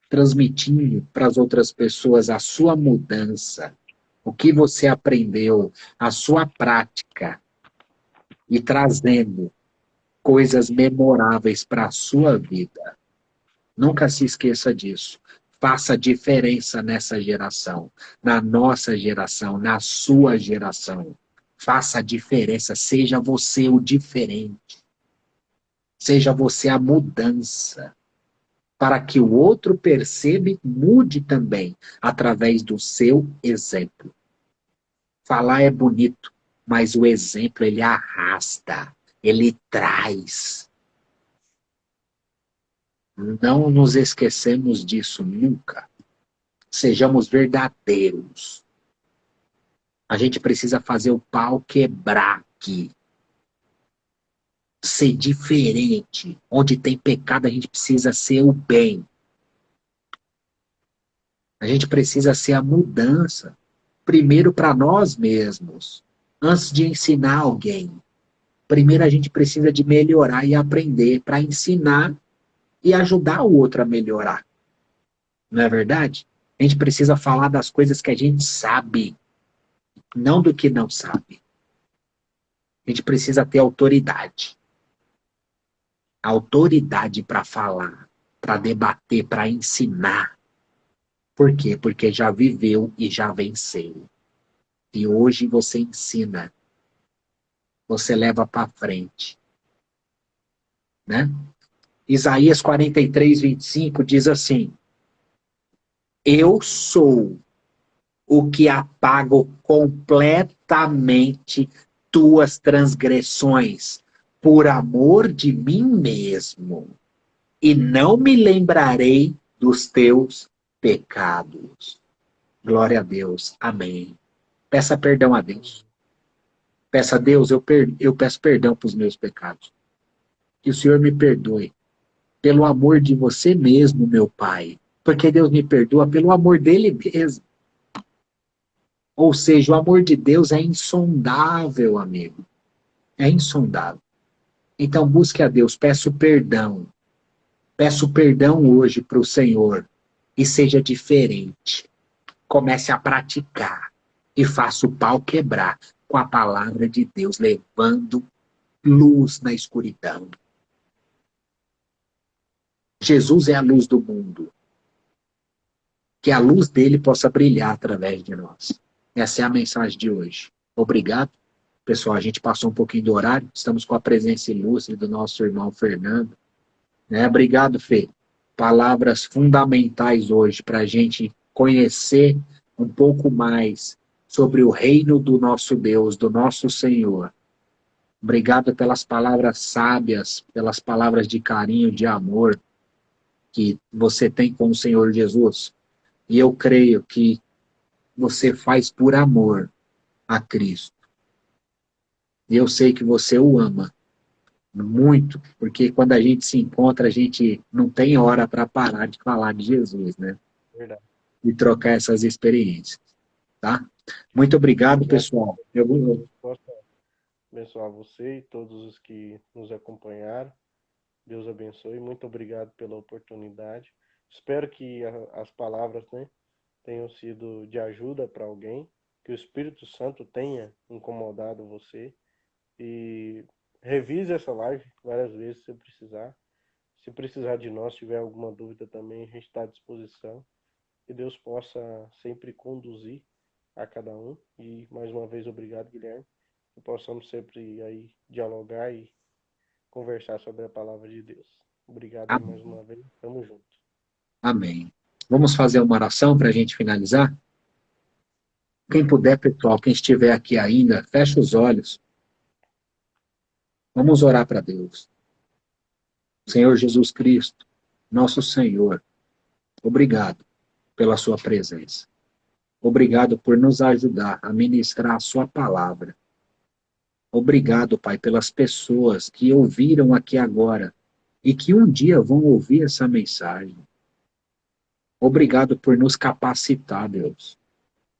transmitindo para as outras pessoas a sua mudança, o que você aprendeu, a sua prática, e trazendo coisas memoráveis para a sua vida. Nunca se esqueça disso. Faça diferença nessa geração, na nossa geração, na sua geração. Faça a diferença, seja você o diferente. Seja você a mudança, para que o outro perceba e mude também, através do seu exemplo. Falar é bonito, mas o exemplo ele arrasta, ele traz. Não nos esquecemos disso nunca. Sejamos verdadeiros. A gente precisa fazer o pau quebrar aqui. Ser diferente. Onde tem pecado, a gente precisa ser o bem. A gente precisa ser a mudança. Primeiro para nós mesmos. Antes de ensinar alguém. Primeiro a gente precisa de melhorar e aprender para ensinar e ajudar o outro a melhorar. Não é verdade? A gente precisa falar das coisas que a gente sabe, não do que não sabe. A gente precisa ter autoridade. Autoridade para falar, para debater, para ensinar. Por quê? Porque já viveu e já venceu. E hoje você ensina. Você leva para frente. Né? Isaías 43, 25 diz assim: Eu sou o que apago completamente tuas transgressões, por amor de mim mesmo, e não me lembrarei dos teus pecados. Glória a Deus. Amém. Peça perdão a Deus. Peça a Deus, eu peço perdão para os meus pecados. Que o Senhor me perdoe. Pelo amor de você mesmo, meu Pai. Porque Deus me perdoa pelo amor dele mesmo. Ou seja, o amor de Deus é insondável, amigo. É insondável. Então busque a Deus, peço perdão. Peço perdão hoje para o Senhor. E seja diferente. Comece a praticar. E faça o pau quebrar com a palavra de Deus, levando luz na escuridão. Jesus é a luz do mundo. Que a luz dele possa brilhar através de nós. Essa é a mensagem de hoje. Obrigado. Pessoal, a gente passou um pouquinho do horário. Estamos com a presença ilustre do nosso irmão Fernando. Obrigado, Fê. Palavras fundamentais hoje para a gente conhecer um pouco mais sobre o reino do nosso Deus, do nosso Senhor. Obrigado pelas palavras sábias, pelas palavras de carinho, de amor que você tem com o Senhor Jesus. E eu creio que você faz por amor a Cristo. E eu sei que você o ama muito, porque quando a gente se encontra, a gente não tem hora para parar de falar de Jesus, né? Verdade. E trocar essas experiências, tá? Muito obrigado, pessoal. Deus possa abençoar você e todos os que nos acompanharam. Deus abençoe. Muito obrigado pela oportunidade. Espero que as palavras, né, tenham sido de ajuda para alguém, que o Espírito Santo tenha incomodado você. E revise essa live várias vezes se precisar. Se precisar de nós, se tiver alguma dúvida também, a gente está à disposição. Que Deus possa sempre conduzir a cada um. E mais uma vez, obrigado, Guilherme. Que possamos sempre aí dialogar e conversar sobre a palavra de Deus. Obrigado aí mais uma vez. Tamo junto. Amém. Vamos fazer uma oração para a gente finalizar? Quem puder, pessoal, quem estiver aqui ainda, feche os olhos. Vamos orar para Deus. Senhor Jesus Cristo, nosso Senhor, obrigado pela sua presença. Obrigado por nos ajudar a ministrar a sua palavra. Obrigado, Pai, pelas pessoas que ouviram aqui agora e que um dia vão ouvir essa mensagem. Obrigado por nos capacitar, Deus.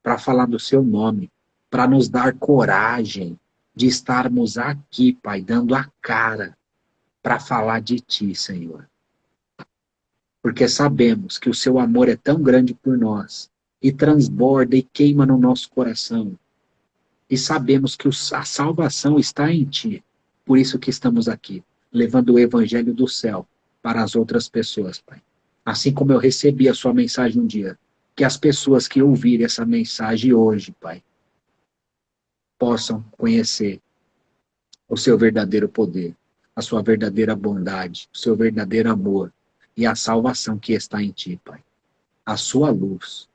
para falar do seu nome, para nos dar coragem de estarmos aqui, Pai, dando a cara para falar de Ti, Senhor. Porque sabemos que o Seu amor é tão grande por nós e transborda e queima no nosso coração. E sabemos que a salvação está em Ti. Por isso que estamos aqui, levando o Evangelho do céu para as outras pessoas, Pai. Assim como eu recebi a Sua mensagem um dia, que as pessoas que ouvirem essa mensagem hoje, Pai, possam conhecer o Seu verdadeiro poder, a Sua verdadeira bondade, o Seu verdadeiro amor e a salvação que está em Ti, Pai. A Sua luz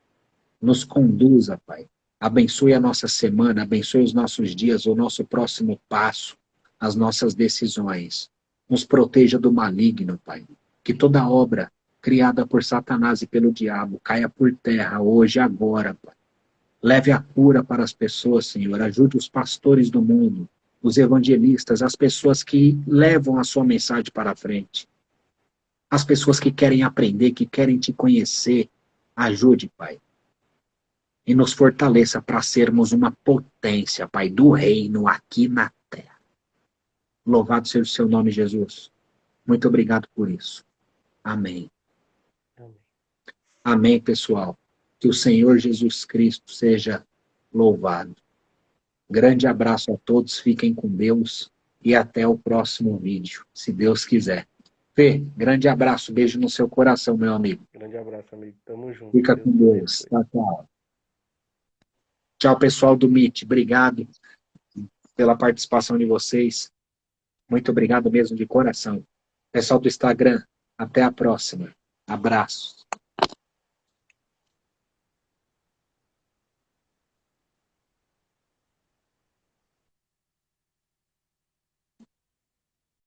nos conduza, Pai. Abençoe a nossa semana, abençoe os nossos dias, o nosso próximo passo, as nossas decisões. Nos proteja do maligno, Pai. Que toda obra criada por Satanás e pelo diabo caia por terra hoje, agora, Pai. Leve a cura para as pessoas, Senhor. Ajude os pastores do mundo, os evangelistas, as pessoas que levam a sua mensagem para a frente. As pessoas que querem aprender, que querem te conhecer. Ajude, Pai. E nos fortaleça para sermos uma potência, Pai, do reino aqui na terra. Louvado seja o seu nome, Jesus. Muito obrigado por isso. Amém. Amém. Amém, pessoal. Que o Senhor Jesus Cristo seja louvado. Grande abraço a todos, fiquem com Deus e até o próximo vídeo, se Deus quiser. Fê, grande abraço, beijo no seu coração, meu amigo. Grande abraço, amigo. Tamo junto. Fica com Deus. Tchau, tchau. Tchau, pessoal do Meet. Obrigado pela participação de vocês. Muito obrigado mesmo de coração. Pessoal do Instagram, até a próxima. Abraços.